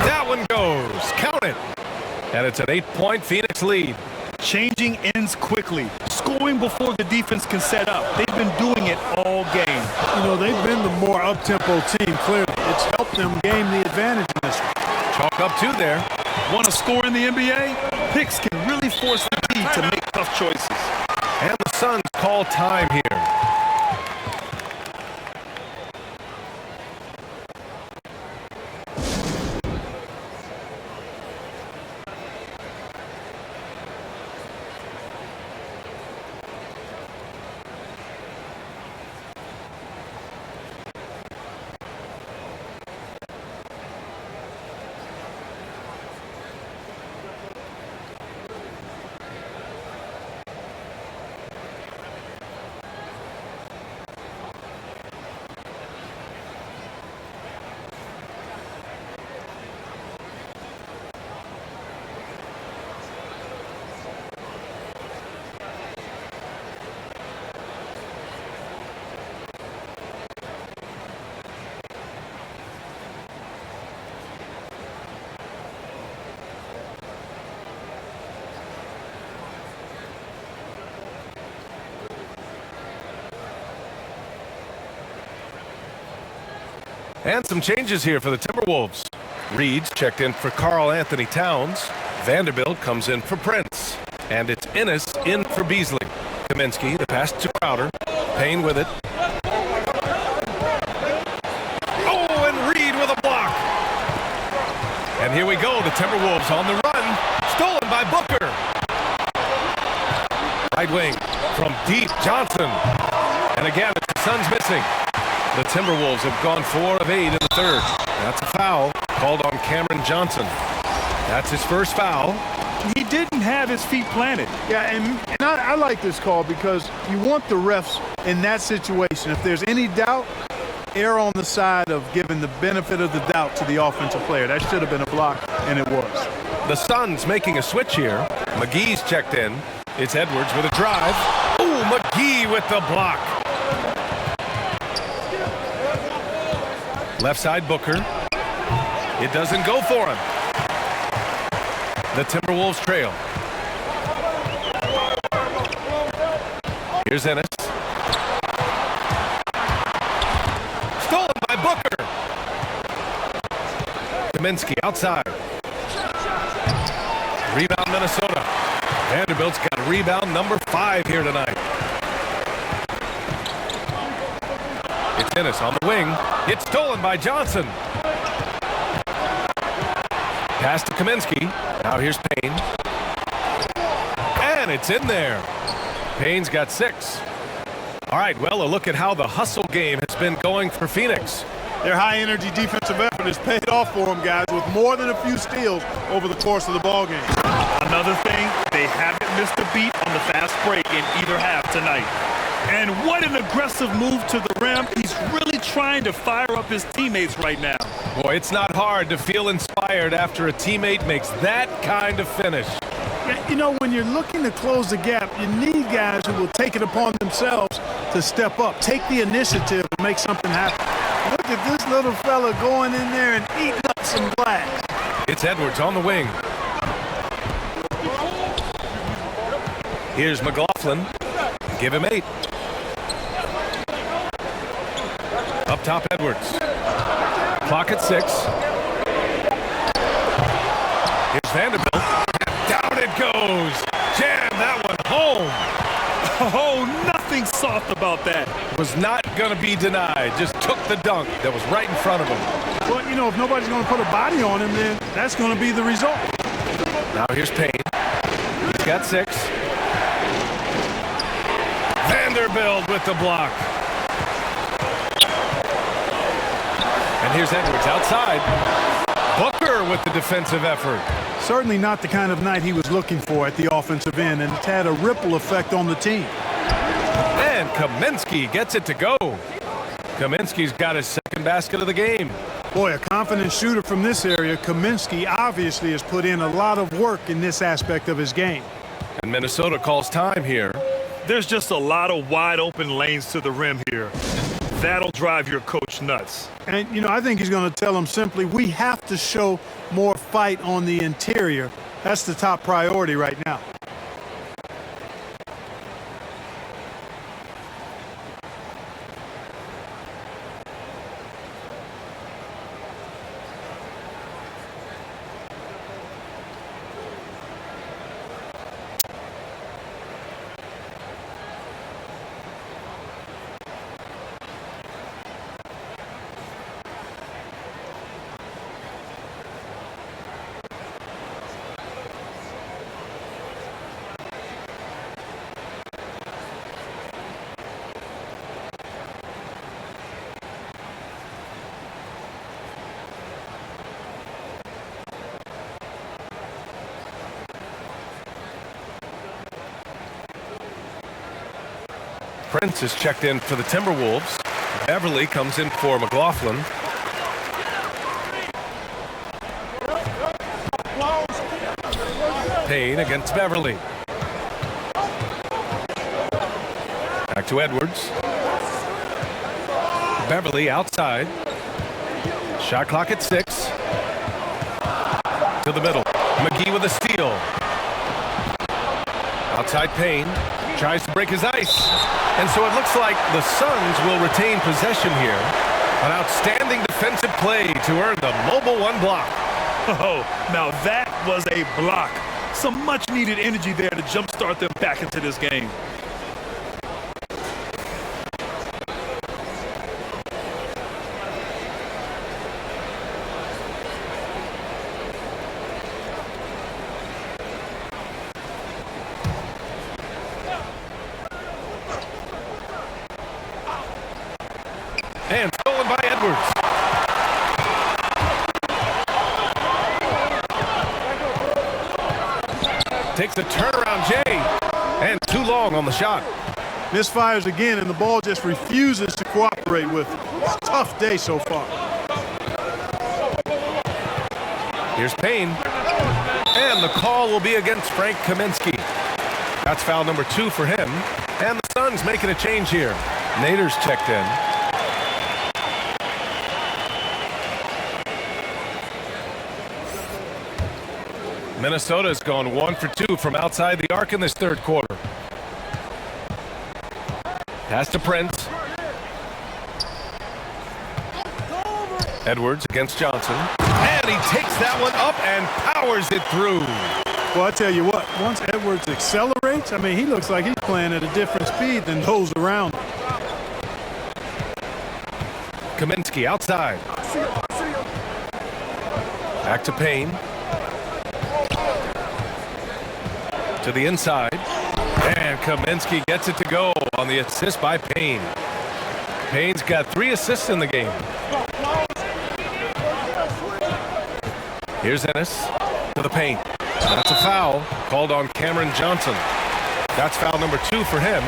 That one goes. Count it. And it's an 8-point Phoenix lead. Changing ends quickly. Scoring before the defense can set up. They've been doing it all game. You know, they've been the more up-tempo team, clearly. It's helped them gain the advantage in this one. Chalk up 2 there. Want to score in the NBA? Picks can really force the team to make tough choices. And the Suns call time here. And some changes here for the Timberwolves. Reed's checked in for Karl Anthony Towns. Vanderbilt comes in for Prince. And it's Ennis in for Beasley. Kaminsky, the pass to Crowder. Payne with it. Oh, and Reed with a block. And here we go, the Timberwolves on the run. Stolen by Booker. Right wing from deep, Johnson. And again, the Suns missing. The Timberwolves have gone 4 of 8 in the third. That's a foul called on Cameron Johnson. That's his first foul. He didn't have his feet planted. Yeah, and I like this call because you want the refs in that situation. If there's any doubt, err on the side of giving the benefit of the doubt to the offensive player. That should have been a block, and it was. The Suns making a switch here. McGee's checked in. It's Edwards with a drive. Ooh, McGee with the block. Left side Booker. It doesn't go for him. The Timberwolves trail. Here's Ennis. Stolen by Booker. Kaminsky outside. Rebound Minnesota. Vanderbilt's got rebound number 5 here tonight. It's Ennis on the wing. It's stolen by Johnson. Pass to Kaminsky. Now here's Payne. And it's in there. Payne's got 6. All right, well, a look at how the hustle game has been going for Phoenix. Their high-energy defensive effort has paid off for them, guys, with more than a few steals over the course of the ballgame. Another thing, they haven't missed a beat on the fast break in either half tonight. And what an aggressive move to the rim. He's really trying to fire up his teammates right now. Boy, it's not hard to feel inspired after a teammate makes that kind of finish. Yeah, you know, when you're looking to close the gap, you need guys who will take it upon themselves to step up, take the initiative, and make something happen. Look at this little fella going in there and eating up some glass. It's Edwards on the wing. Here's McLaughlin. Give him 8. Up top, Edwards. Clock at 6. Here's Vanderbilt. Down it goes. Jam that one home. Oh, nothing soft about that. Was not going to be denied. Just took the dunk that was right in front of him. Well, you know, if nobody's going to put a body on him, then that's going to be the result. Now here's Payne. He's got 6. Vanderbilt with the block. And here's Edwards outside. Booker with the defensive effort. Certainly not the kind of night he was looking for at the offensive end, and it's had a ripple effect on the team. And Kaminsky gets it to go. Kaminsky's got his second basket of the game. Boy, a confident shooter from this area. Kaminsky obviously has put in a lot of work in this aspect of his game. And Minnesota calls time here. There's just a lot of wide open lanes to the rim here. That'll drive your coach nuts. And, you know, I think he's going to tell them simply, we have to show more fight on the interior. That's the top priority right now. Prince is checked in for the Timberwolves. Beverly comes in for McLaughlin. Payne against Beverly. Back to Edwards. Beverly outside. Shot clock at 6. To the middle. McGee with a steal. Outside Payne. Tries to break his ice. And so it looks like the Suns will retain possession here. An outstanding defensive play to earn the mobile one block. Oh, now that was a block. Some much-needed energy there to jumpstart them back into this game. And stolen by Edwards. Takes a turnaround, Jay. And too long on the shot. Misfires again, and the ball just refuses to cooperate with it. It's a tough day so far. Here's Payne. And the call will be against Frank Kaminsky. That's foul number 2 for him. And the Suns making a change here. Nader's checked in. Minnesota's gone 1 for 2 from outside the arc in this third quarter. Pass to Prince. Edwards against Johnson. And he takes that one up and powers it through. Well, I tell you what, once Edwards accelerates, I mean, he looks like he's playing at a different speed than those around him. Kaminsky outside. Back to Payne. To the inside. And Kaminsky gets it to go on the assist by Payne. Payne's got 3 assists in the game. Here's Ennis to the paint. That's a foul called on Cameron Johnson. That's foul number 2 for him.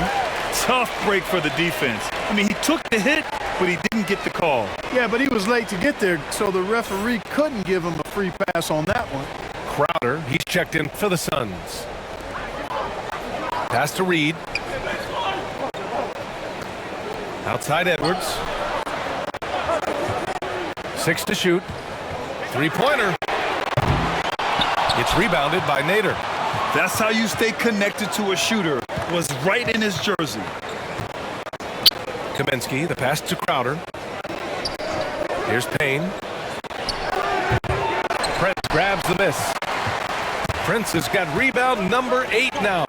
Tough break for the defense. I mean, he took the hit, but he didn't get the call. Yeah, but he was late to get there, so the referee couldn't give him a free pass on that one. Crowder, he's checked in for the Suns. Pass to Reed. Outside Edwards. 6 to shoot. 3-pointer. It's rebounded by Nader. That's how you stay connected to a shooter. Was right in his jersey. Kaminsky, the pass to Crowder. Here's Payne. Prince grabs the miss. Prince has got rebound number 8 now.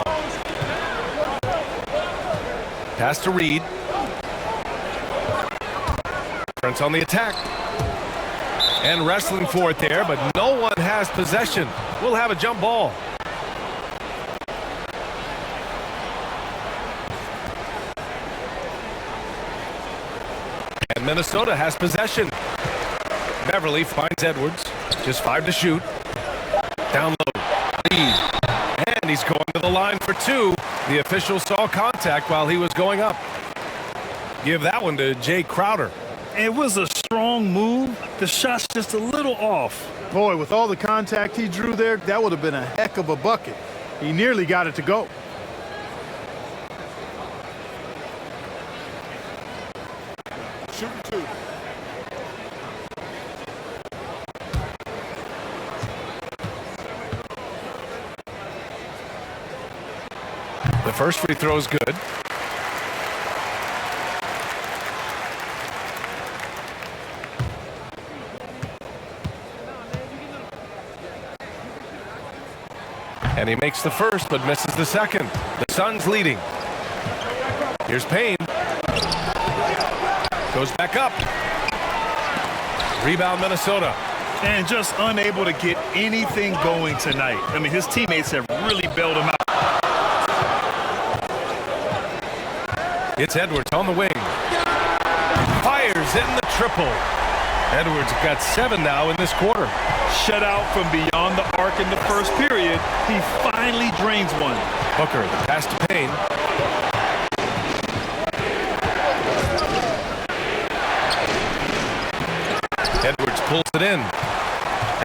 Pass to Reed. Prince on the attack. And wrestling for it there, but no one has possession. We'll have a jump ball. And Minnesota has possession. Beverly finds Edwards. Just 5 to shoot. Down low. Reed. And he's going to the line for 2. The official saw contact while he was going up. Give that one to Jay Crowder. It was a strong move. The shot's just a little off. Boy, with all the contact he drew there, that would have been a heck of a bucket. He nearly got it to go. Shooting 2. The first free throw is good. And he makes the first, but misses the second. The Suns leading. Here's Payne. Goes back up. Rebound Minnesota. And just unable to get anything going tonight. I mean, his teammates have really bailed him out. It's Edwards on the wing. Fires in the triple. Edwards got 7 now in this quarter. Shut out from beyond the arc in the first period. He finally drains one. Booker, the pass to Payne. Edwards pulls it in.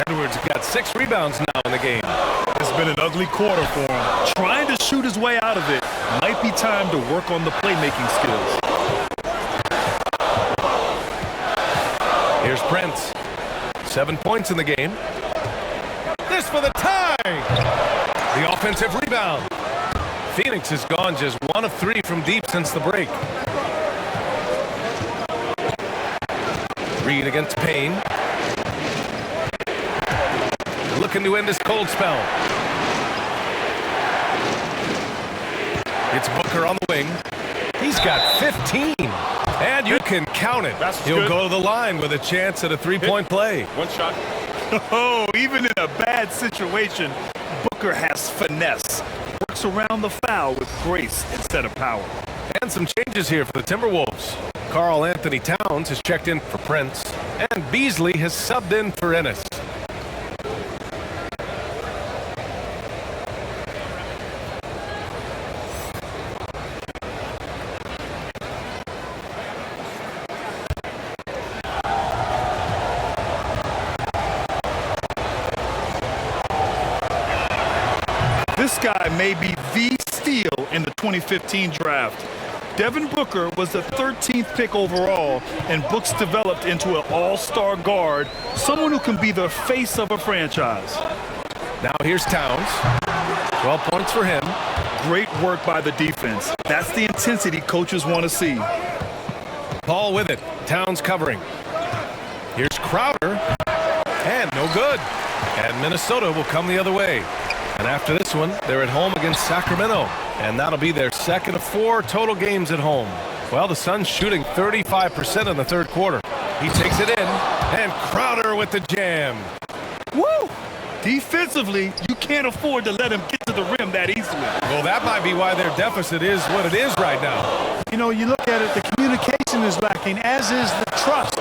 Edwards got 6 rebounds now in the game. It's been an ugly quarter for him. Trying to shoot his way out of it. Might be time to work on the playmaking skills. Here's Prince. 7 points in the game. This for the tie! The offensive rebound. Phoenix has gone just 1 of 3 from deep since the break. Reed against Payne. Looking to end this cold spell. It's Booker on the wing. He's got 15. And you can count it. He'll go to the line with a chance at a three-point play. One shot. Oh, even in a bad situation, Booker has finesse. Works around the foul with grace instead of power. And some changes here for the Timberwolves. Karl Anthony Towns has checked in for Prince, and Beasley has subbed in for Ennis. This guy may be the steal in the 2015 draft. Devin Booker was the 13th pick overall, and Books developed into an all-star guard, someone who can be the face of a franchise. Now here's Towns. 12 points for him. Great work by the defense. That's the intensity coaches want to see. Paul with it. Towns covering. Here's Crowder. And no good. And Minnesota will come the other way. And after this one, they're at home against Sacramento. And that'll be their second of 4 total games at home. Well, the Suns shooting 35% in the third quarter. He takes it in. And Crowder with the jam. Woo! Defensively, you can't afford to let him get to the rim that easily. Well, that might be why their deficit is what it is right now. You know, you look at it, the communication is lacking, as is the trust.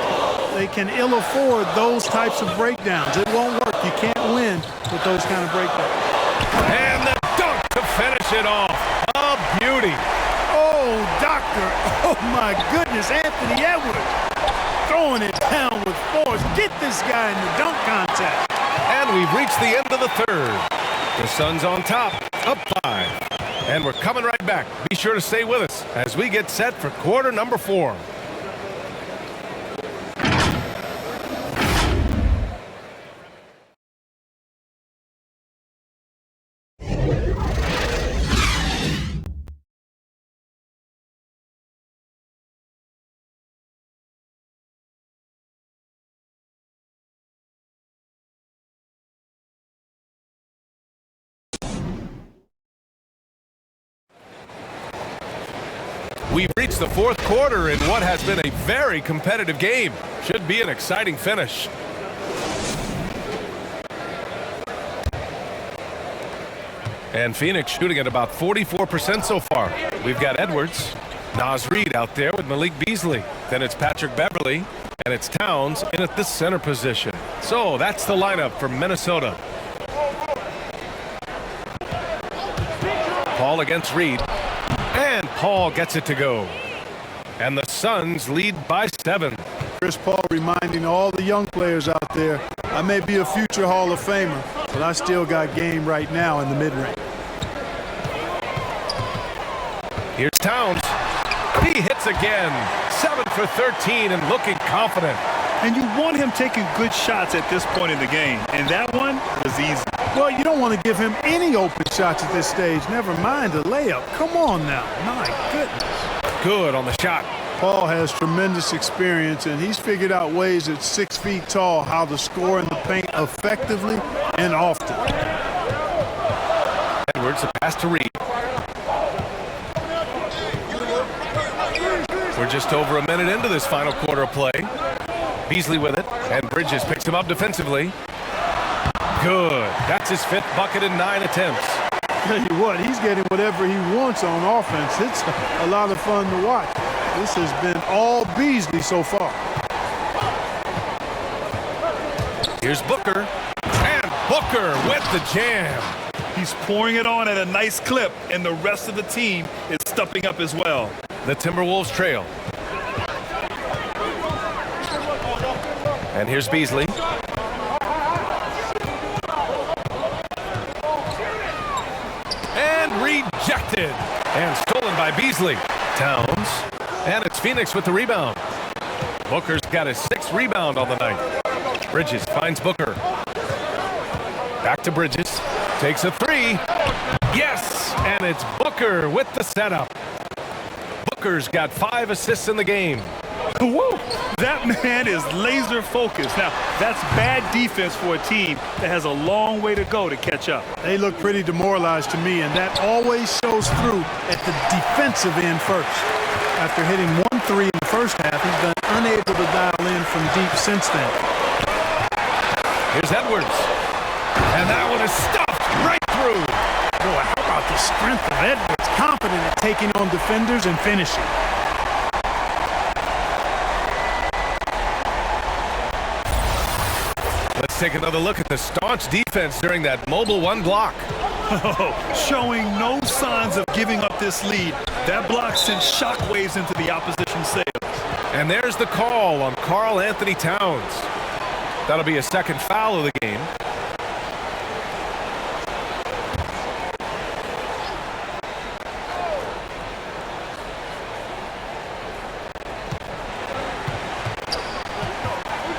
They can ill afford those types of breakdowns. It won't work. You can't win with those kind of breakdowns. And the dunk to finish it off. A beauty. Oh, doctor. Oh, my goodness. Anthony Edwards throwing it down with force. Get this guy in the dunk contest. And we've reached the end of the third. The Suns on top, up 5. And we're coming right back. Be sure to stay with us as we get set for quarter number 4. We've reached the fourth quarter in what has been a very competitive game. Should be an exciting finish. And Phoenix shooting at about 44% so far. We've got Edwards, Naz Reid out there with Malik Beasley. Then it's Patrick Beverly, and it's Towns in at the center position. So that's the lineup for Minnesota. Paul against Reid. And Paul gets it to go. And the Suns lead by 7. Chris Paul reminding all the young players out there, I may be a future Hall of Famer, but I still got game right now in the mid-range. Here's Towns. He hits again. 7 for 13 and looking confident. And you want him taking good shots at this point in the game. And that one was easy. Well, you don't want to give him any open shots at this stage. Never mind a layup. Come on now. My goodness. Good on the shot. Paul has tremendous experience, and he's figured out ways at 6 feet tall how to score in the paint effectively and often. Edwards, a pass to Reid. We're just over a minute into this final quarter of play. Beasley with it, and Bridges picks him up defensively. Good. That's his 5th bucket in 9 attempts. Tell you what, he's getting whatever he wants on offense. It's a lot of fun to watch. This has been all Beasley so far. Here's Booker. And Booker with the jam. He's pouring it on at a nice clip, and the rest of the team is stepping up as well. The Timberwolves trail. And here's Beasley. And rejected. And stolen by Beasley. Towns. And it's Phoenix with the rebound. Booker's got his 6th rebound on the night. Bridges finds Booker. Back to Bridges. Takes a 3. Yes! And it's Booker with the setup. Booker's got 5 assists in the game. Whoa, that man is laser focused. Now, that's bad defense for a team that has a long way to go to catch up. They look pretty demoralized to me, and that always shows through at the defensive end first. After hitting 1-3 in the first half, he's been unable to dial in from deep since then. Here's Edwards. And that one is stuffed right through. Boy, how about the strength of Edwards? Confident at taking on defenders and finishing. Let's take another look at the staunch defense during that mobile one block. Showing no signs of giving up this lead. That block sent shockwaves into the opposition sails. And there's the call on Karl Anthony Towns. That'll be a second foul of the game.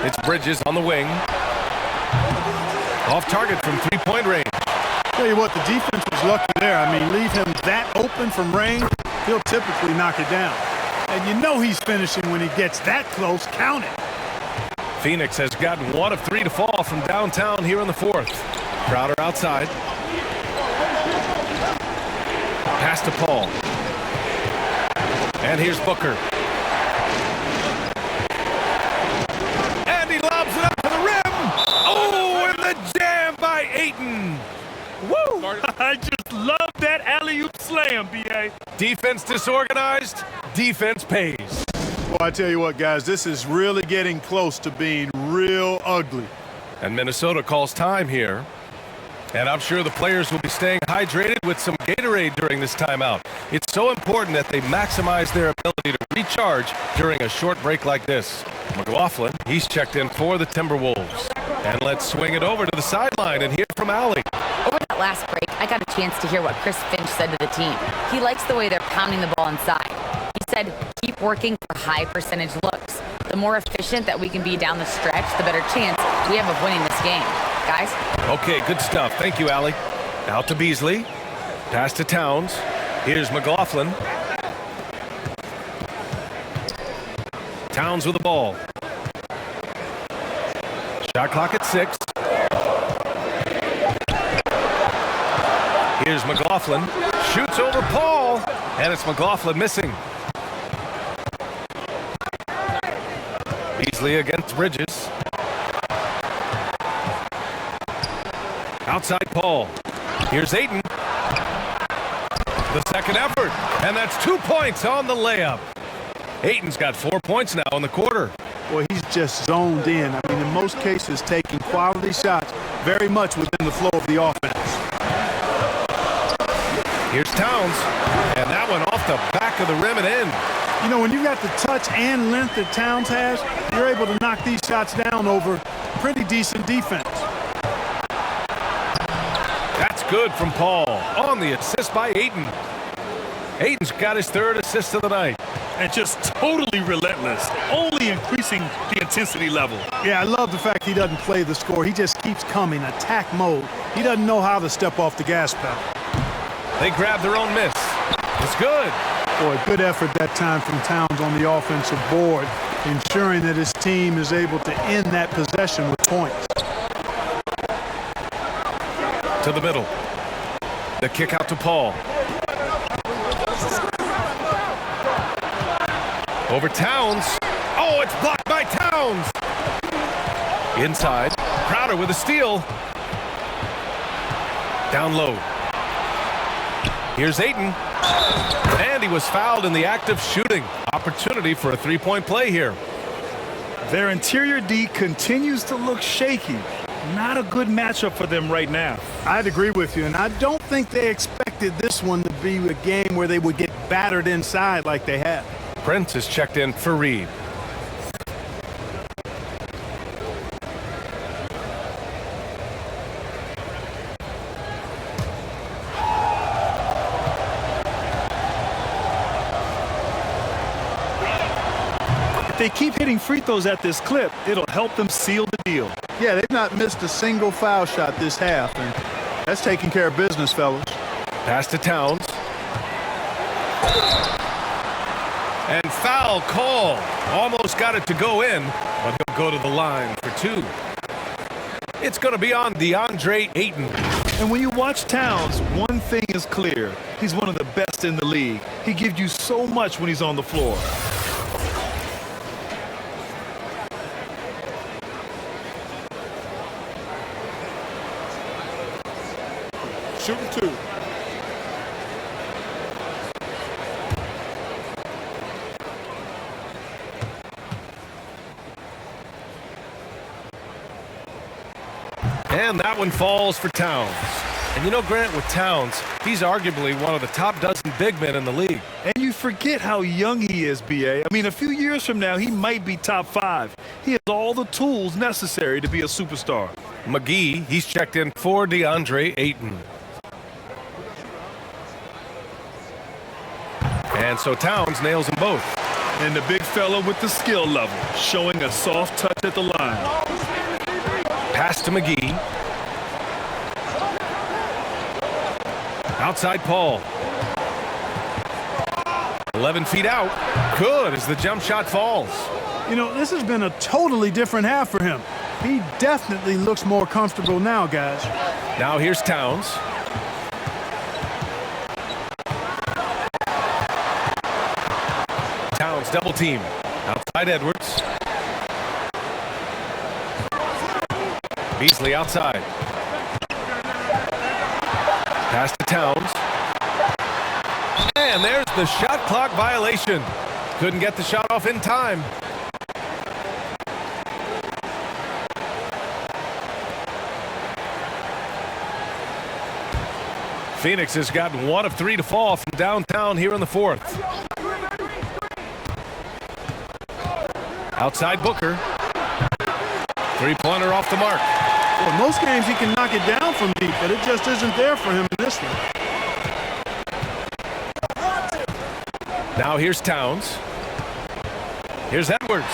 It's Bridges on the wing. Off target from three-point range. Tell you what, the defense was lucky there. I mean, leave him that open from range, he'll typically knock it down. And you know he's finishing when he gets that close. Count it. Phoenix has gotten 1 of 3 to fall from downtown here in the fourth. Crowder outside. Pass to Paul. And here's Booker. And he lobs it up to the rim. Oh, and the jam by Ayton. Woo! I just love that alley-oop slam, B.A. Defense disorganized, defense pays. Well, I tell you what, guys, this is really getting close to being real ugly. And Minnesota calls time here. And I'm sure the players will be staying hydrated with some Gatorade during this timeout. It's so important that they maximize their ability to recharge during a short break like this. McLaughlin, he's checked in for the Timberwolves. And let's swing it over to the sideline and hear from Allie. Over that last break, I got a chance to hear what Chris Finch said to the team. He likes the way they're pounding the ball inside. He said, keep working for high percentage looks. The more efficient that we can be down the stretch, the better chance we have of winning this game. Guys? Okay, good stuff. Thank you, Allie. Out to Beasley. Pass to Towns. Here's McLaughlin. Towns with the ball. Shot clock at 6. Here's McLaughlin. Shoots over Paul. And it's McLaughlin missing. Beasley against Bridges. Outside Paul. Here's Ayton. The second effort. And that's 2 points on the layup. Ayton's got 4 points now in the quarter. Boy, he's just zoned in. I mean, in most cases, taking quality shots very much within the flow of the offense. Here's Towns. And that one off the back of the rim and in. You know, when you got the touch and length that Towns has, you're able to knock these shots down over pretty decent defense. That's good from Paul on the assist by Ayton. Ayton's got his 3rd assist of the night. And just totally relentless, only increasing the intensity level. Yeah, I love the fact he doesn't play the score. He just keeps coming, attack mode. He doesn't know how to step off the gas pedal. They grab their own miss. It's good. Boy, good effort that time from Towns on the offensive board, ensuring that his team is able to end that possession with points. To the middle. The kick out to Paul. Over Towns. Oh, it's blocked by Towns. Inside. Crowder with a steal. Down low. Here's Ayton. And he was fouled in the act of shooting. Opportunity for a three-point play here. Their interior D continues to look shaky. Not a good matchup for them right now. I'd agree with you, and I don't think they expected this one to be a game where they would get battered inside like they have. Prince is checked in for Reed. If they keep hitting free throws at this clip, it'll help them seal the deal. Yeah, they've not missed a single foul shot this half, and that's taking care of business, fellas. Pass to Towns. And foul Foul call. Almost got it to go in, but he'll go to the line for 2. It's going to be on Deandre Ayton. And when you watch Towns, one thing is clear. He's one of the best in the league. He gives you so much when he's on the floor. Shooting 2. And that one falls for Towns. And you know, Grant, with Towns, he's arguably one of the top dozen big men in the league. And you forget how young he is, B.A. I mean, a few years from now, he might be top 5. He has all the tools necessary to be a superstar. McGee, he's checked in for Deandre Ayton. And so Towns nails them both. And the big fella with the skill level, showing a soft touch at the line. Pass to McGee. Outside Paul. 11 feet out. Good as the jump shot falls. You know, this has been a totally different half for him. He definitely looks more comfortable now, guys. Now here's Towns. Towns double team. Outside Edwards. Beasley outside. Pass to Towns. And there's the shot clock violation. Couldn't get the shot off in time. Phoenix has gotten 1 of 3 to fall from downtown here in the 4th. Outside Booker. 3-pointer off the mark. Well, most games he can knock it down from deep, but it just isn't there for him in this one. Now here's Towns. Here's Edwards.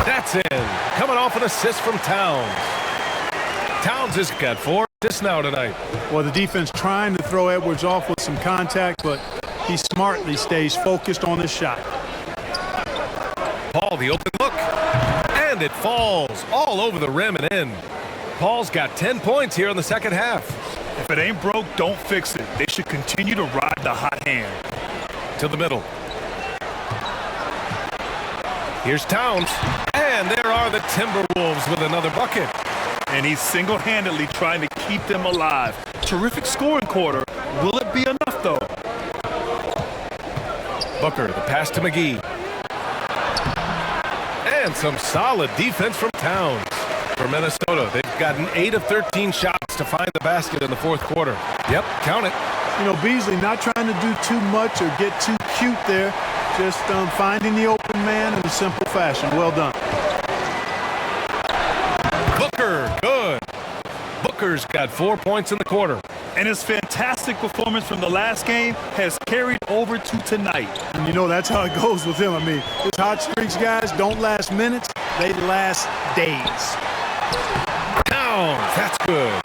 That's in. Coming off an assist from Towns. Towns has got 4 assists now tonight. Well, the defense trying to throw Edwards off with some contact, but he smartly stays focused on his shot. Paul, the open look. And it falls all over the rim and in. Paul's got 10 points here in the second half. If it ain't broke, don't fix it. They should continue to ride the hot hand. To the middle. Here's Towns. And there are the Timberwolves with another bucket. And he's single-handedly trying to keep them alive. Terrific scoring quarter. Will it be enough, though? Booker, the pass to McGee. And some solid defense from Towns. For Minnesota, they've gotten 8 of 13 shots to find the basket in the 4th quarter. Yep, count it. You know, Beasley not trying to do too much or get too cute there. Just finding the open man in a simple fashion. Well done. Booker, good. Booker's got 4 points in the quarter. And his fantastic performance from the last game has carried over to tonight. And you know, that's how it goes with him. I mean, his hot streaks, guys, don't last minutes. They last days. Towns, that's good.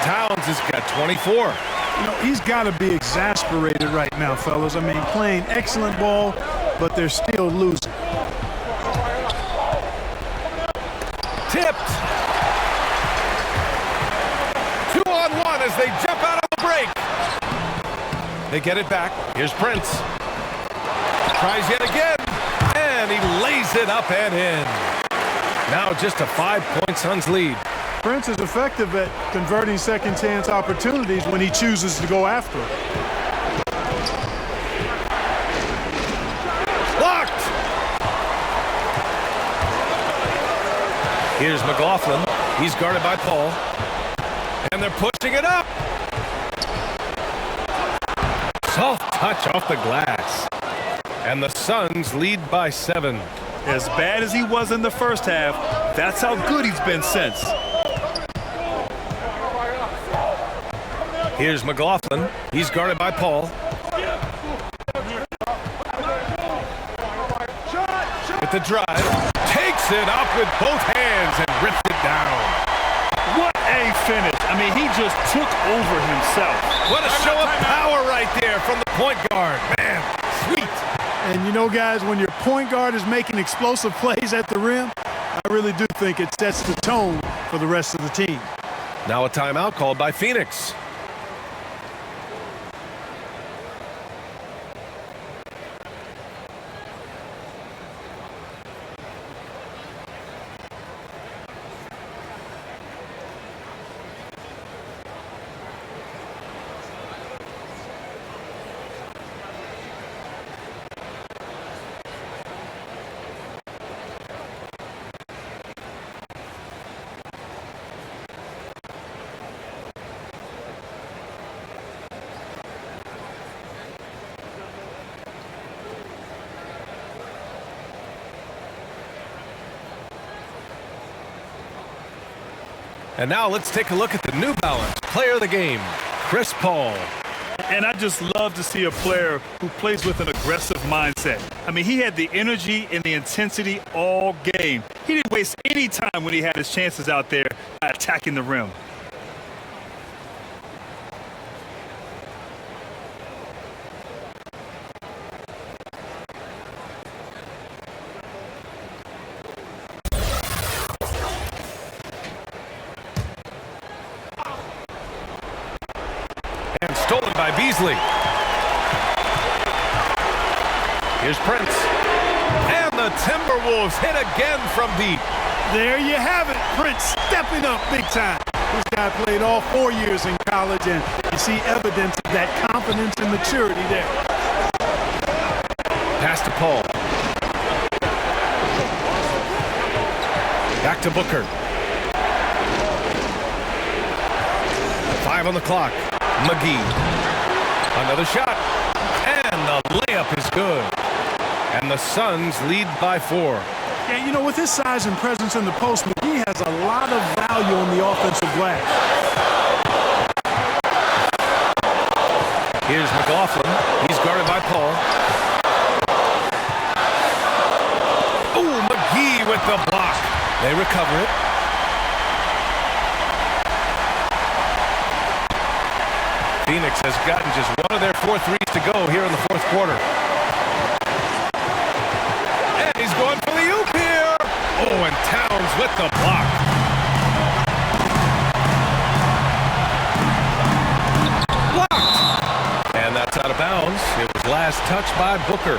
Towns has got 24. You know, he's got to be exasperated right now, fellas. I mean, playing excellent ball, but they're still losing. Tipped. 2-on-1 as they jump out on the break. They get it back. Here's Prince. Tries yet again. And he lays it up and in. Now just a 5-point Suns lead. Prince is effective at converting second chance opportunities when he chooses to go after it. Blocked. Here's McLaughlin. He's guarded by Paul. And they're pushing it up. Soft touch off the glass. And the Suns lead by 7. As bad as he was in the first half, that's how good he's been since. Here's McLaughlin. He's guarded by Paul. With the drive. Takes it up with both hands and rips it down. What a finish. I mean, he just took over himself. What a show of power right there from the point guard. Man, sweet. And you know, guys, when your point guard is making explosive plays at the rim, I really do think it sets the tone for the rest of the team. Now a timeout called by Phoenix. And now let's take a look at the New Balance player of the game, Chris Paul. And I just love to see a player who plays with an aggressive mindset. I mean, he had the energy and the intensity all game. He didn't waste any time when he had his chances out there attacking the rim. Stolen by Beasley. Here's Prince. And the Timberwolves hit again from deep. There you have it. Prince stepping up big time. This guy played all 4 years in college, and you see evidence of that confidence and maturity there. Pass to Paul. Back to Booker. 5 on the clock. McGee. Another shot. And the layup is good. And the Suns lead by 4. Yeah, you know, with his size and presence in the post, McGee has a lot of value on the offensive glass. Here's McLaughlin. He's guarded by Paul. Oh, McGee with the block. They recover it. Phoenix has gotten just one of their 4 threes to go here in the fourth quarter. And he's going for the oop here. Oh, and Towns with the block. Blocked. And that's out of bounds. It was last touched by Booker.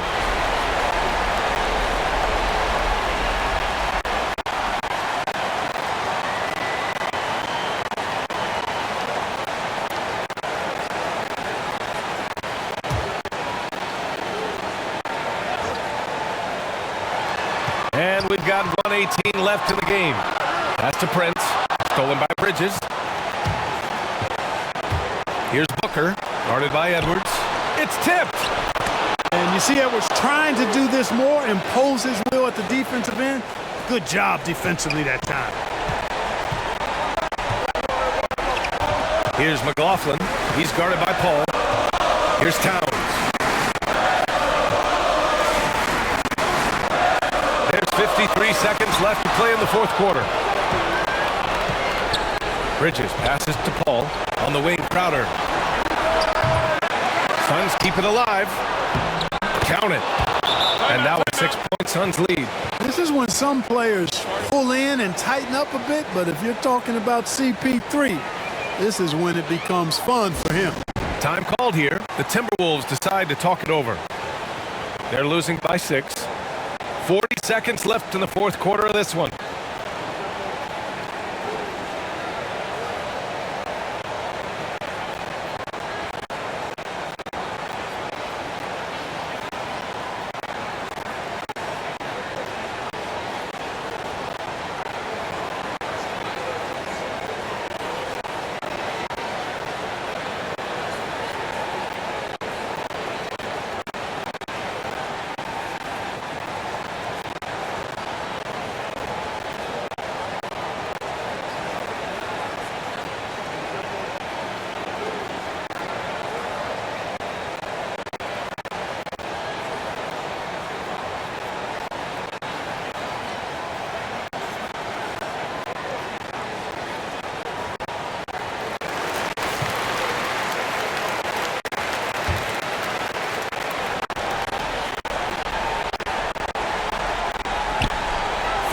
And we've got 1:18 left in the game. That's to Prince. Stolen by Bridges. Here's Booker. Guarded by Edwards. It's tipped. And you see Edwards trying to do this more, impose his will at the defensive end. Good job defensively that time. Here's McLaughlin. He's guarded by Paul. Here's Towns. 53 seconds left to play in the fourth quarter. Bridges passes to Paul. On the wing, Crowder. Suns keep it alive. Count it. And now a 6-point Suns lead. This is when some players pull in and tighten up a bit, but if you're talking about CP3, this is when it becomes fun for him. Time called here. The Timberwolves decide to talk it over. They're losing by 6. 40 seconds left in the fourth quarter of this one.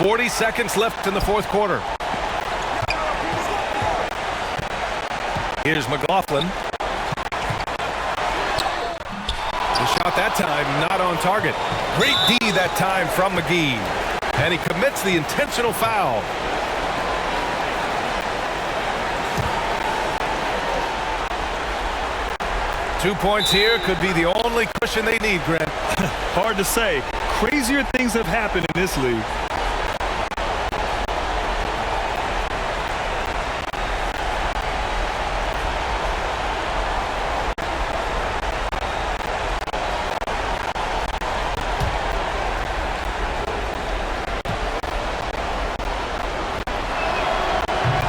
40 seconds left in the fourth quarter. Here's McLaughlin. The shot that time not on target. Great D that time from McGee. And he commits the intentional foul. Two points here could be the only cushion they need, Grant. Hard to say. Crazier things have happened in this league.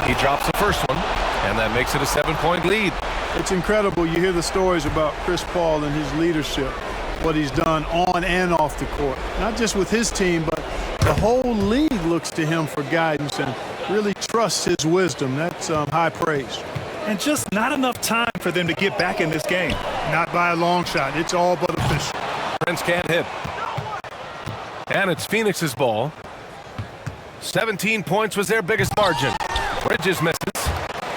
He drops the first one, and that makes it a 7-point lead. It's incredible. You hear the stories about Chris Paul and his leadership, what he's done on and off the court. Not just with his team, but the whole league looks to him for guidance and really trusts his wisdom. That's high praise. And just not enough time for them to get back in this game. Not by a long shot. It's all but official. Prince can't hit. And it's Phoenix's ball. 17 points was their biggest margin. Bridges misses.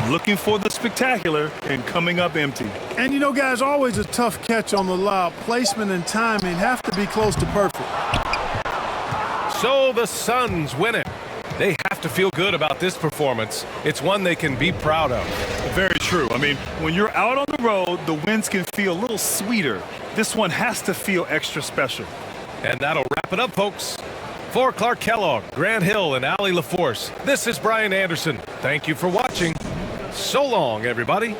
Looking for the spectacular and coming up empty. And you know, guys, always a tough catch on the lob. Placement and timing have to be close to perfect. So the Suns win it. They have to feel good about this performance. It's one they can be proud of. Very true. I mean, when you're out on the road, the wins can feel a little sweeter. This one has to feel extra special. And that'll wrap it up, folks. For Clark Kellogg, Grant Hill, and Allie LaForce, this is Brian Anderson. Thank you for watching. So long, everybody.